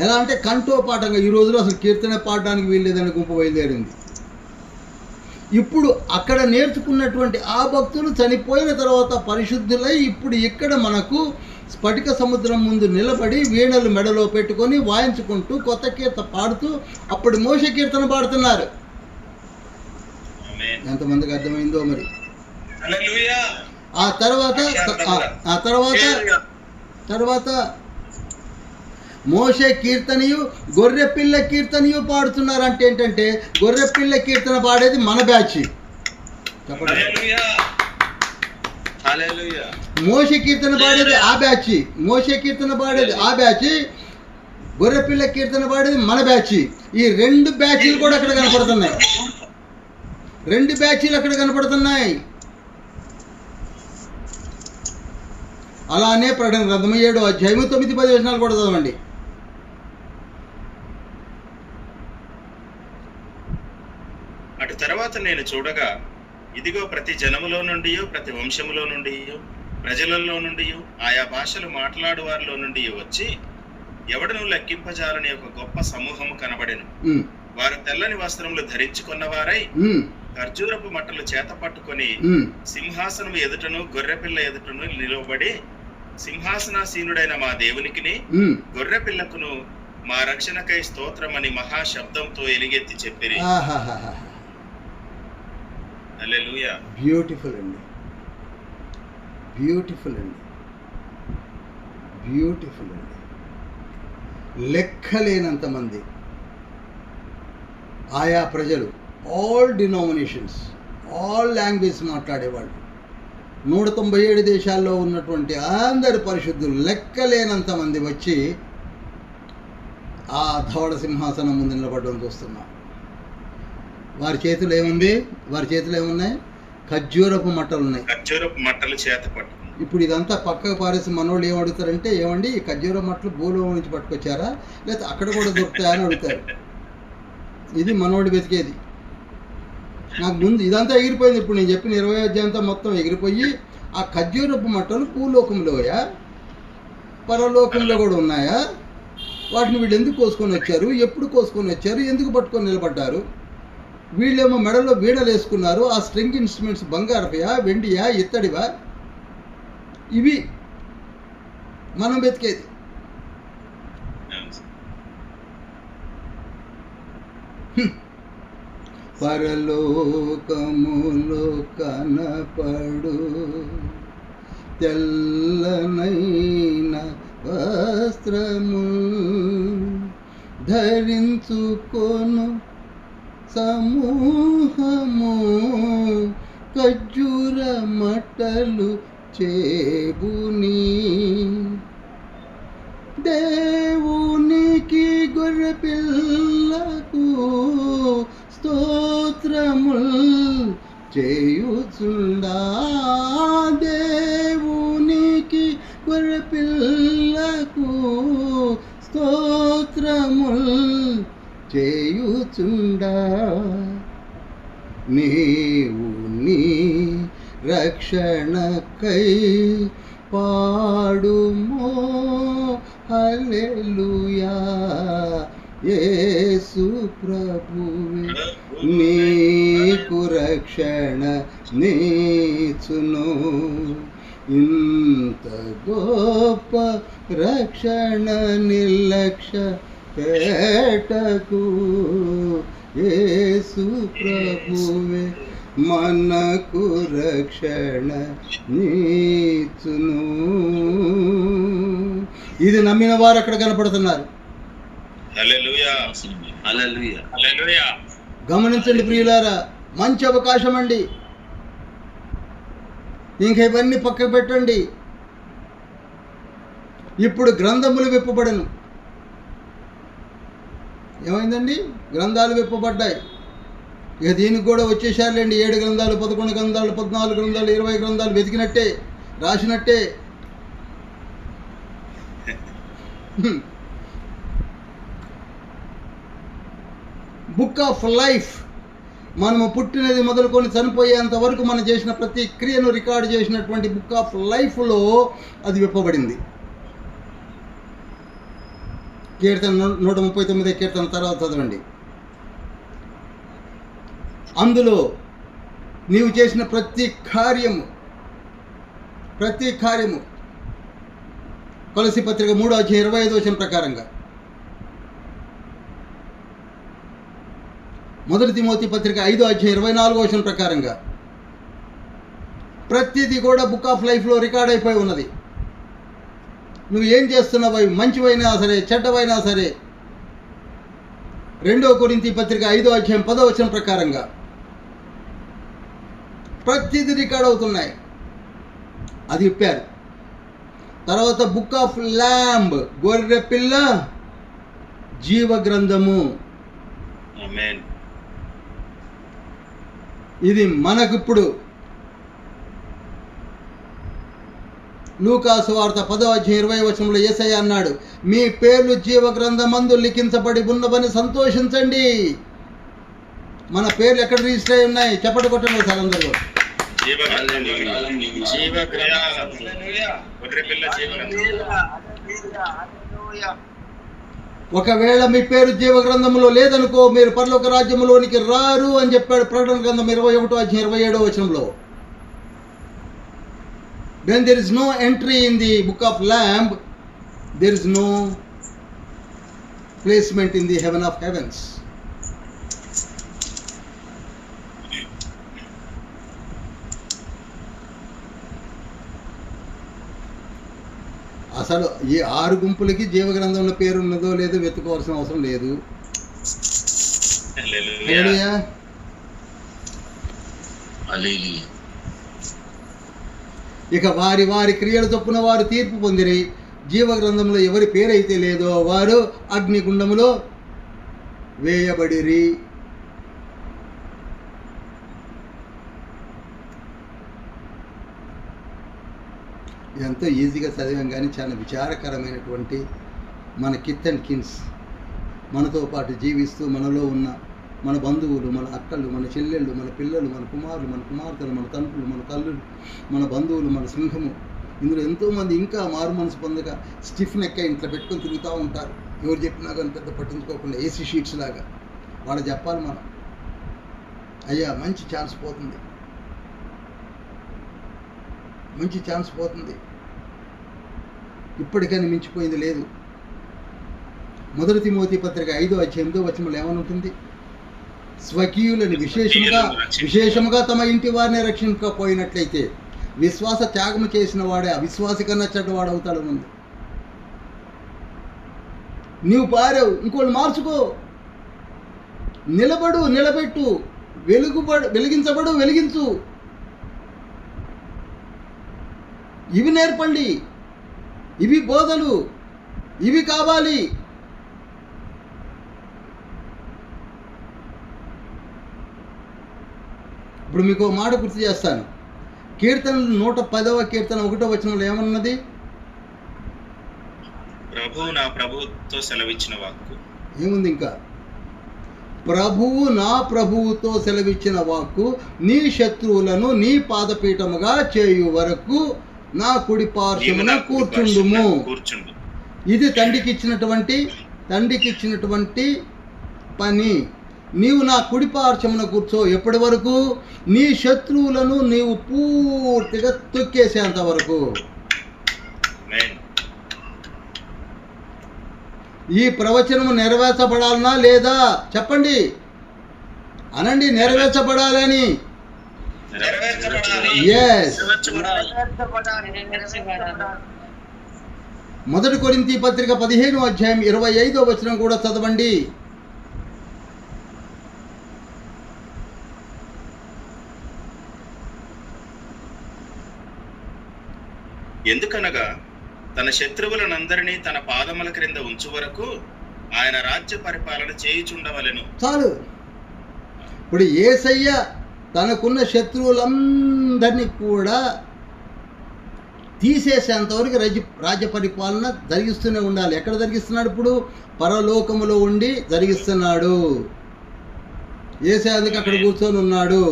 ఎలా అంటే కంఠోపాఠంగా. ఈ రోజులో అసలు కీర్తన పాడడానికి వీల్లేదని గుంపు బయలుదేరింది. ఇప్పుడు అక్కడ నేర్చుకున్నటువంటి ఆ భక్తులు చనిపోయిన తర్వాత పరిశుద్ధులై ఇప్పుడు ఇక్కడ మనకు స్ఫటిక సముద్రం ముందు నిలబడి వీణలు మెడలో పెట్టుకొని వాయించుకుంటూ కొత్త కీర్తన పాడుతూ అప్పుడు మోషే కీర్తన పాడుతున్నారు. ఎంతమందికి అర్థమైందో మరి. ఆ తర్వాత మోషే కీర్తనయు గొర్రెపిల్ల కీర్తనయు పాడుతున్నారు. అంటే ఏంటంటే గొర్రెపిల్ల కీర్తన పాడేది మన బ్యాచ్. మోషే కీర్తన పాడేది ఆ బ్యాచ్. మోషే కీర్తన పాడేది ఆ బ్యాచ్, గొర్రెపిల్ల కీర్తన పాడేది మన బ్యాచ్. ఈ 2 బ్యాచ్లు కూడా అక్కడ కనపడుతున్నాయి. 2 బ్యాచ్లు అక్కడ కనపడుతున్నాయి. అలానే ప్రకటన గ్రంథము 7వ అధ్యాయము 9-10 వచనాలు కూడా చదవండి. అటు తర్వాత నేను చూడగా, ఇదిగో ప్రతి జనములో నుండి, ప్రతి వంశములో నుండి, ప్రజలలో నుండి, ఆయా భాషలు మాట్లాడు వారిలో నుండి వచ్చి ఎవడను లెక్కింపజాలని ఒక గొప్ప సమూహము కనబడెను. వారు తెల్లని వస్త్రములు ధరించుకున్న వారై ఖర్జూరపు మట్టలు చేత పట్టుకొని సింహాసనం ఎదుటను గొర్రెపిల్ల ఎదుటను నిలవబడి, సింహాసనాసీనుడైన మా దేవునికిని గొర్రెపిల్లకును మా రక్షణకై స్తోత్రమని మహాశబ్దంతో ఎలుగెత్తి చెప్పిరి. హల్లెలూయా. బ్యూటిఫుల్ అండి, బ్యూటిఫుల్ అండి, బ్యూటిఫుల్ అండి. లెక్కలేనంత మంది ఆయా ప్రజలు, ఆల్ డినామినేషన్స్, ఆల్ లాంగ్వేజ్ మాట్లాడేవాళ్ళు, 197 దేశాల్లో ఉన్నటువంటి అందరి పరిశుద్ధులు లెక్కలేనంత మంది వచ్చి ఆ ధవళ సింహాసనం ముందు నిలబడడం చూస్తున్నాం. వారి చేతులు ఏముంది? వారి చేతులు ఏమున్నాయి? ఖర్జూరపు మట్టలు ఉన్నాయి. ఖర్జూరపు మట్టలు చేత పట్టు. ఇప్పుడు ఇదంతా పక్కకు పారేసి మనోళ్ళు ఏం అడుగుతారంటే, ఏమండి ఈ ఖర్జూర మట్టలు భూలోకం నుంచి పట్టుకొచ్చారా, లేకపోతే అక్కడ కూడా దొరుకుతాయా అని అడుగుతారు. ఇది మనోడు వెతికేది. నాకు ముందు ఇదంతా ఎగిరిపోయింది. ఇప్పుడు నేను చెప్పిన 20వ అధ్యాయంతో మొత్తం ఎగిరిపోయి, ఆ ఖర్జూరపు మట్టలు భూలోకంలోయా పరలోకంలో కూడా ఉన్నాయా? వాటిని వీళ్ళు ఎందుకు కోసుకొని వచ్చారు? ఎప్పుడు కోసుకొని వచ్చారు? ఎందుకు పట్టుకొని నిలబడ్డారు? వీళ్ళేమో మెడలో వీణలు వేసుకున్నారు. ఆ స్ట్రింగ్ ఇన్స్ట్రుమెంట్స్ బంగారపయా, వెండియా, ఇత్తడివా? ఇవి మనం వెతికేది. పరలోకములో కనపడు తెల్లనైన వస్త్రము ధరించుకొను సమూహము ఖర్జూర మట్టలు చేబుని దేవునికి గొర్రెపిల్లకు స్తోత్రముల్ చేయుచుండా, దేవునికి గొర్రెపిల్లకు స్తోత్రముల్ చేయుచుండా, నీవు నీ రక్షణకై పాడుమో హల్లెలూయా. యేసు ప్రభువే నీకు రక్షణ నీచును, ఇంత గొప్ప రక్షణ నిర్లక్ష్య పెట్టకు. యేసు ప్రభువే మనకు రక్షణ నీచును. ఇది నమ్మిన వారు అక్కడ కనపడుతున్నారు. హల్లెలూయా, హల్లెలూయా, హల్లెలూయా. గమనించండి ప్రియులారా, మంచి అవకాశం అండి. ఇంక ఇవన్నీ పక్కకు పెట్టండి. ఇప్పుడు గ్రంథములు విప్పబడను. ఏమైందండి? గ్రంథాలు విప్పబడ్డాయి. ఇక దీనికి కూడా వచ్చేసారులేండి. 7 గ్రంథాలు, 11 గ్రంథాలు, 14 గ్రంథాలు, 20 గ్రంథాలు వెతికినట్టే, రాసినట్టే. బుక్ ఆఫ్ లైఫ్, మనము పుట్టినది మొదలుకొని చనిపోయేంత వరకు మనం చేసిన ప్రతి క్రియను రికార్డు చేసినటువంటి బుక్ ఆఫ్ లైఫ్లో అది విప్పబడింది. కీర్తన 139 కీర్తన తర్వాత చదవండి. అందులో నీవు చేసిన ప్రతి కార్యము కొలసీ పత్రిక 3:25 ప్రకారంగా, 1 తిమోతి పత్రిక 5:24 ప్రకారంగా ప్రతిదీ కూడా బుక్ ఆఫ్ లైఫ్లో రికార్డ్ అయిపోయి ఉన్నది. నువ్వు ఏం చేస్తున్నావు, మంచివైనా సరే చెడ్డవైనా సరే, 2 కొరింథీ పత్రిక 5:10 ప్రకారంగా ప్రతిదీ రికార్డ్ అవుతున్నాయి. అది ఇప్పారు. తర్వాత బుక్ ఆఫ్ ల్యాంబ్, గొర్రె పిల్ల జీవ గ్రంథము. ఆమేన్. ఇది మనకిప్పుడు లూకాసు వార్త 10:20 యేసయ్య అన్నాడు, మీ పేర్లు జీవ గ్రంథమందు లిఖించబడి ఉన్నవని సంతోషించండి. మన పేర్లు ఎక్కడ రిజిస్టర్ అయి ఉన్నాయి? చెప్పండి కొట్టండి సార్ అందరూ. ఒకవేళ మీ పేరు జీవ గ్రంథంలో లేదనుకో, మీరు పరలోక రాజ్యంలోనికి రారు అని చెప్పాడు ప్రకటన గ్రంథం 21:27. When there is no entry in the book of Lamb, there is no placement in the heaven of heavens. అసలు ఈ 6 గుంపులకి జీవగ్రంథంలో పేరు ఉన్నదో లేదో వెతుకోవాల్సిన అవసరం లేదు. ఇక వారి వారి క్రియల చొప్పున వారు తీర్పు పొందిరి. జీవగ్రంథంలో ఎవరి పేరైతే లేదో వారు అగ్నిగుండములో వేయబడిరి. ఎంతో ఈజీగా చదివాం, కానీ చాలా విచారకరమైనటువంటి మన కిత్ అండ్ కిన్స్, మనతో పాటు జీవిస్తూ మనలో ఉన్న మన బంధువులు, మన అక్కలు, మన చెల్లెళ్ళు, మన పిల్లలు, మన కుమారులు, మన కుమార్తెలు, మన తండ్రులు, మన తల్లులు, మన బంధువులు, మన సింహము, ఇందులో ఎంతోమంది ఇంకా మారు మనసు పొందక స్టిఫ్ నెక్ ఇంట్లో పెట్టుకొని తిరుగుతూ ఉంటారు. ఎవరు చెప్పినా కానీ పెద్ద పట్టించుకోకుండా ఏసీ షీట్స్ లాగా. వాళ్ళు చెప్పాలి మనం, అయ్యా మంచి ఛాన్స్ పోతుంది, మంచి ఛాన్స్ పోతుంది, ఇప్పటికైనా మించిపోయింది లేదు. 1 తిమోతి పత్రిక 5:8 ఏమని ఉంటుంది? స్వకీయులని విశేషముగా తమ ఇంటి వారిని రక్షించకపోయినట్లయితే విశ్వాస త్యాగము చేసిన వాడే అవిశ్వాసి కన్నా చెడ్డవాడు అవుతాడు. ముందు నీవు పారావు, ఇంకోళ్ళు మార్చుకో, నిలబడు, నిలబెట్టు, వెలిగించబడు, వెలిగించు. ఇవి నేర్పండి, ఇవి బోధలు, ఇవి కావాలి. ఇప్పుడు మీకు మాట గుర్తు చేస్తాను. కీర్తనలు 110వ కీర్తన 1వ వచనంలో ఏమన్నది? ప్రభువు నా ప్రభువుతో సెలవిచ్చిన వాక్కు. ఏముంది ఇంకా? ప్రభువు నా ప్రభువుతో సెలవిచ్చిన వాక్కు నీ శత్రువులను నీ పాదపీఠముగా చేయు వరకు నా కుడి పార్శ్వమున కూర్చుండుము. ఇది తండ్రికి ఇచ్చినటువంటి పని. నీవు నా కుడి పార్శ్వమున కూర్చో. ఎప్పటి వరకు? నీ శత్రువులను నీవు పూర్తిగా తొక్కేసేంత వరకు. ఈ ప్రవచనము నెరవేర్చబడాలనా లేదా? చెప్పండి, అనండి. నెరవేర్చబడాలని. ఎస్. 1 కొరింథీ పత్రిక 15:25 కూడా చదవండి. ఎందుకనగా తన శత్రువులనందరినీ తన పాదముల క్రింద ఉంచు వరకు ఆయన రాజ్య పరిపాలన చేయుచుండవలెను. చాలు. ఇప్పుడు యేసయ్య తనకున్న శత్రువులందరినీ కూడా తీసేసేంతవరకు రాజ్య పరిపాలన జరిగిస్తూనే ఉండాలి. ఎక్కడ జరిగిస్తున్నాడు? ఇప్పుడు పరలోకములో ఉండి జరిగిస్తున్నాడు. యేసయ్య అక్కడ కూర్చొని ఉన్నాడు.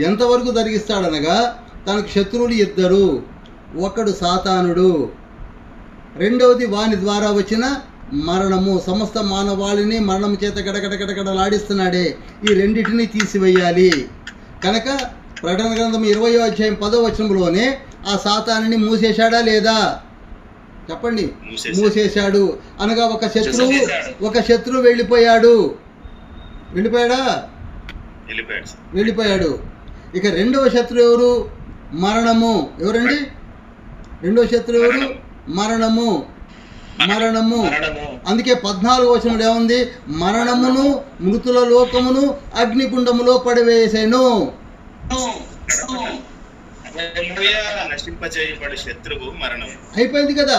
ఎంతవరకు జరిగిస్తాడనగా, తనకు శత్రువులు 2, ఒకడు సాతానుడు, రెండవది వాని ద్వారా వచ్చిన మరణము. సమస్త మానవాళిని మరణము చేత గడగడగడగడలాడిస్తున్నాడే. ఈ రెండింటినీ తీసివేయాలి. కనుక ప్రకటన గ్రంథం 20:10 ఆ సాతానుని మూసేశాడా లేదా? చెప్పండి. మూసేశాడు. అనగా ఒక శత్రువు వెళ్ళిపోయాడు. ఇక రెండవ శత్రువు ఎవరు? మరణము. ఎవరండి రెండవ శత్రువు ఎవరు? మరణము. అందుకే 14వ వచనంలో ఏముంది? మరణమును మృతుల లోకమును అగ్నిగుండములో పడివేసేను. శత్రువు మరణం అయిపోయింది కదా.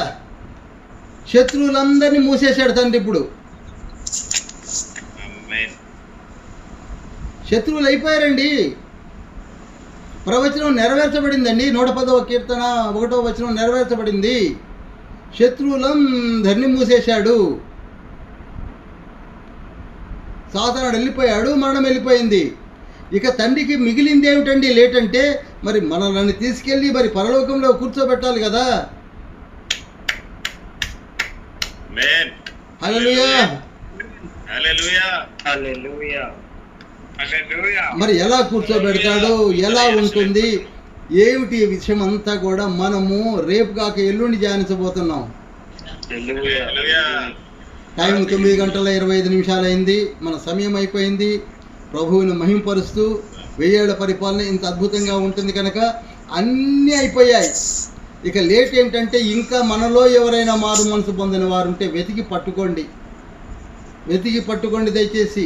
శత్రువులందరినీ మూసేశాడు తండ్రి. ఇప్పుడు శత్రువులు అయిపోయారండి. ప్రవచనం నెరవేర్చబడిందండి. 110వ కీర్తన 1వ వచనం నెరవేర్చబడింది. శత్రువులందరినీ మూసేశాడు. సాతానుడు వెళ్ళిపోయాడు, మరణం వెళ్ళిపోయింది. ఇక తండ్రికి మిగిలింది ఏమిటండి లేటంటే, మరి మనల్ని తీసుకెళ్ళి మరి పరలోకంలో కూర్చోబెట్టాలి కదా. హల్లెలూయా, మరి ఎలా కూర్చోబెడతాడు, ఎలా ఉంటుంది, ఏమిటి విషయం అంతా కూడా మనము రేపు కాక ఎల్లుండి ధ్యానించబోతున్నాం. టైం 9:25 అయింది. మన సమయం అయిపోయింది. ప్రభువుని మహింపరుస్తూ 1000 ఏళ్ల పరిపాలన ఇంత అద్భుతంగా ఉంటుంది కనుక అన్నీ అయిపోయాయి. ఇక లేట్ ఏంటంటే, ఇంకా మనలో ఎవరైనా మారు మనసు పొందిన వారు ఉంటే వెతికి పట్టుకోండి దయచేసి.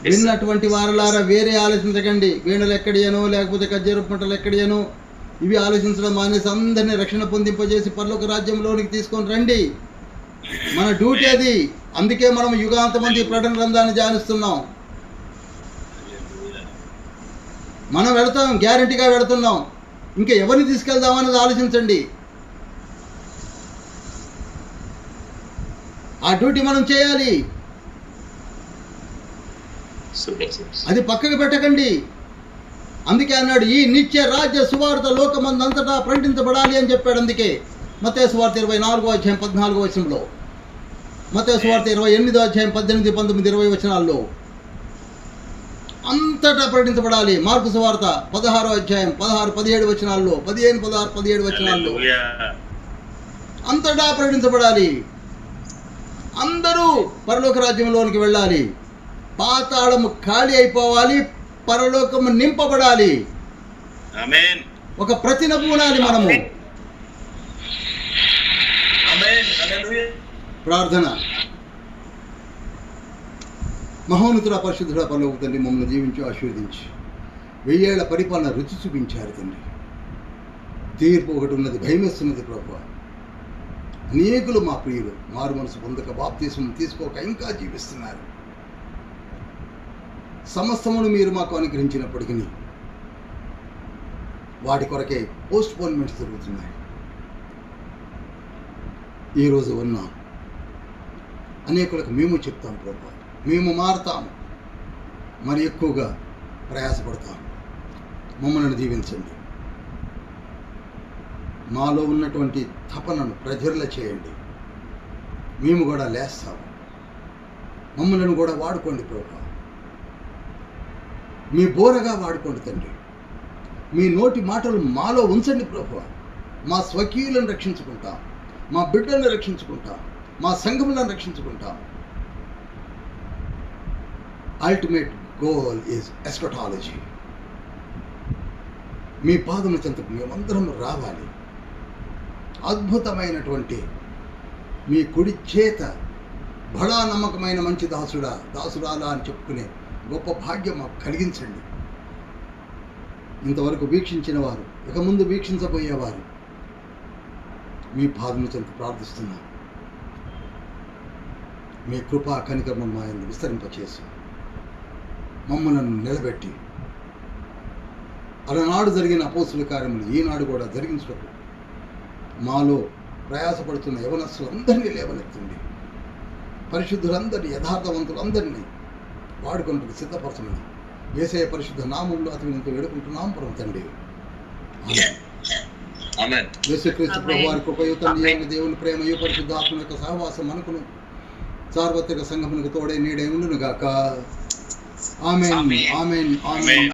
విన్నటువంటి వారలారా వేరే ఆలోచించకండి. వీణలు ఎక్కడియనో లేకపోతే ఖర్జూరపు పంటలు ఎక్కడియనో ఇవి ఆలోచించడం మానేసి అందరినీ రక్షణ పొందింపజేసి పరలోక రాజ్యంలోనికి తీసుకొని రండి. మన డ్యూటీ అది. అందుకే మనం యుగాంతమంది ప్రకటన గ్రంథాన్ని ధ్యానిస్తున్నాం. మనం వెళతాం, గ్యారంటీగా వెళుతున్నాం. ఇంకా ఎవరిని తీసుకెళ్దామన్నది ఆలోచించండి. ఆ డ్యూటీ మనం చేయాలి. అది పక్కకు పెట్టకండి. అందుకే అన్నాడు, ఈ నిత్య రాజ్య సువార్త లోకమందంతటా ప్రకటించబడాలి అని చెప్పాడు. అందుకే మత్తయి సువార్త 24వ అధ్యాయం 14వ వచనంలో, మత్తయి సువార్త 28వ అధ్యాయం 18, 19, 20 వచనాల్లో అంతటా ప్రకటించబడాలి. మార్కు సువార్త 16వ అధ్యాయం 16, 17 వచనాల్లో, 15, 16, 17 వచనాల్లో అంతటా ప్రకటించబడాలి. అందరూ పరలోక రాజ్యంలోనికి వెళ్ళాలి. పాతాళము ఖాళీ అయిపోవాలి, పరలోకము నింపబడాలి. ఒక ప్రతినబూనాలి మనము. ప్రార్థన. మహోన్నతుడ పరిశుద్ధుడ పరలోక తండ్రి, మమ్మల్ని జీవించి ఆశీర్వదించి 1000 ఏళ్ల పరిపాలన రుచి చూపించారు తండ్రి. తీర్పు ఒకటి ఉన్నది, భయమేస్తున్నది ప్రభువా. అనేకులు మా ప్రియులు మారు మనసు పొందక బాప్తిస్మం తీసుకోక ఇంకా జీవిస్తున్నారు. సమస్తమును మీరు మాకు అనుగ్రహించినప్పటికీ వాటి కొరకే పోస్ట్పోన్మెంట్స్ జరుగుతున్నాయి. ఈరోజు ఉన్న అనేకులకు మేము చెప్తాం ప్రభు, మేము మారుతాము, మరి ఎక్కువగా ప్రయాసపడతాము. మమ్మల్ని దీవించండి. మాలో ఉన్నటువంటి తపనను ప్రజ్వరల చేయండి. మేము కూడా లేస్తాము. మమ్మల్ని కూడా వాడుకోండి ప్రభు. మీ బోరగా వాడుకోండి తండ్రి. మీ నోటి మాటలు మాలో ఉంచండి ప్రభు. మా స్వకీయులను రక్షించుకుంటాం, మా బిడ్డలను రక్షించుకుంటాం, మా సంఘములను రక్షించుకుంటాం. Ultimate goal is eschatology. మీ పాదముల చెంతకు మేమందరం రావాలి. అద్భుతమైనటువంటి మీ కుడి చేత బడా నమ్మకమైన మంచి దాసురాలా అని చెప్పుకునే గొప్ప భాగ్యం మాకు కలిగించండి. ఇంతవరకు వీక్షించిన వారు, ఇక ముందు వీక్షించబోయేవారు మీ పాదముల చెంత ప్రార్థిస్తున్నాం. మీ కృపా కనికర్మం మా యందు విస్తరింపచేసి మమ్మలను నిలబెట్టి అలనాడు జరిగిన అపోస్తుల కార్యములు ఈనాడు కూడా జరిగించటకు మాలో ప్రయాసపడుతున్న యవనస్తులందరినీ లేవనెత్తండి. పరిశుద్ధులందరినీ, యథార్థవంతులందరినీ వాడుకుంటూ సిద్ధపరచమని యేసయ్య పరిశుద్ధ నామంలో అతనితో వేడుకుంటున్నాం పరమ తండ్రి. యేసుక్రీస్తు ప్రభువారి కృపయు, తండ్రి అయిన దేవుని ప్రేమయు, పరిశుద్ధాత్మ యొక్క సహవాసం మనకును సార్వత్రిక సంఘమునకు తోడే నీడే ఉండును గాక. ఆమేన్, ఆమేన్, ఆమేన్.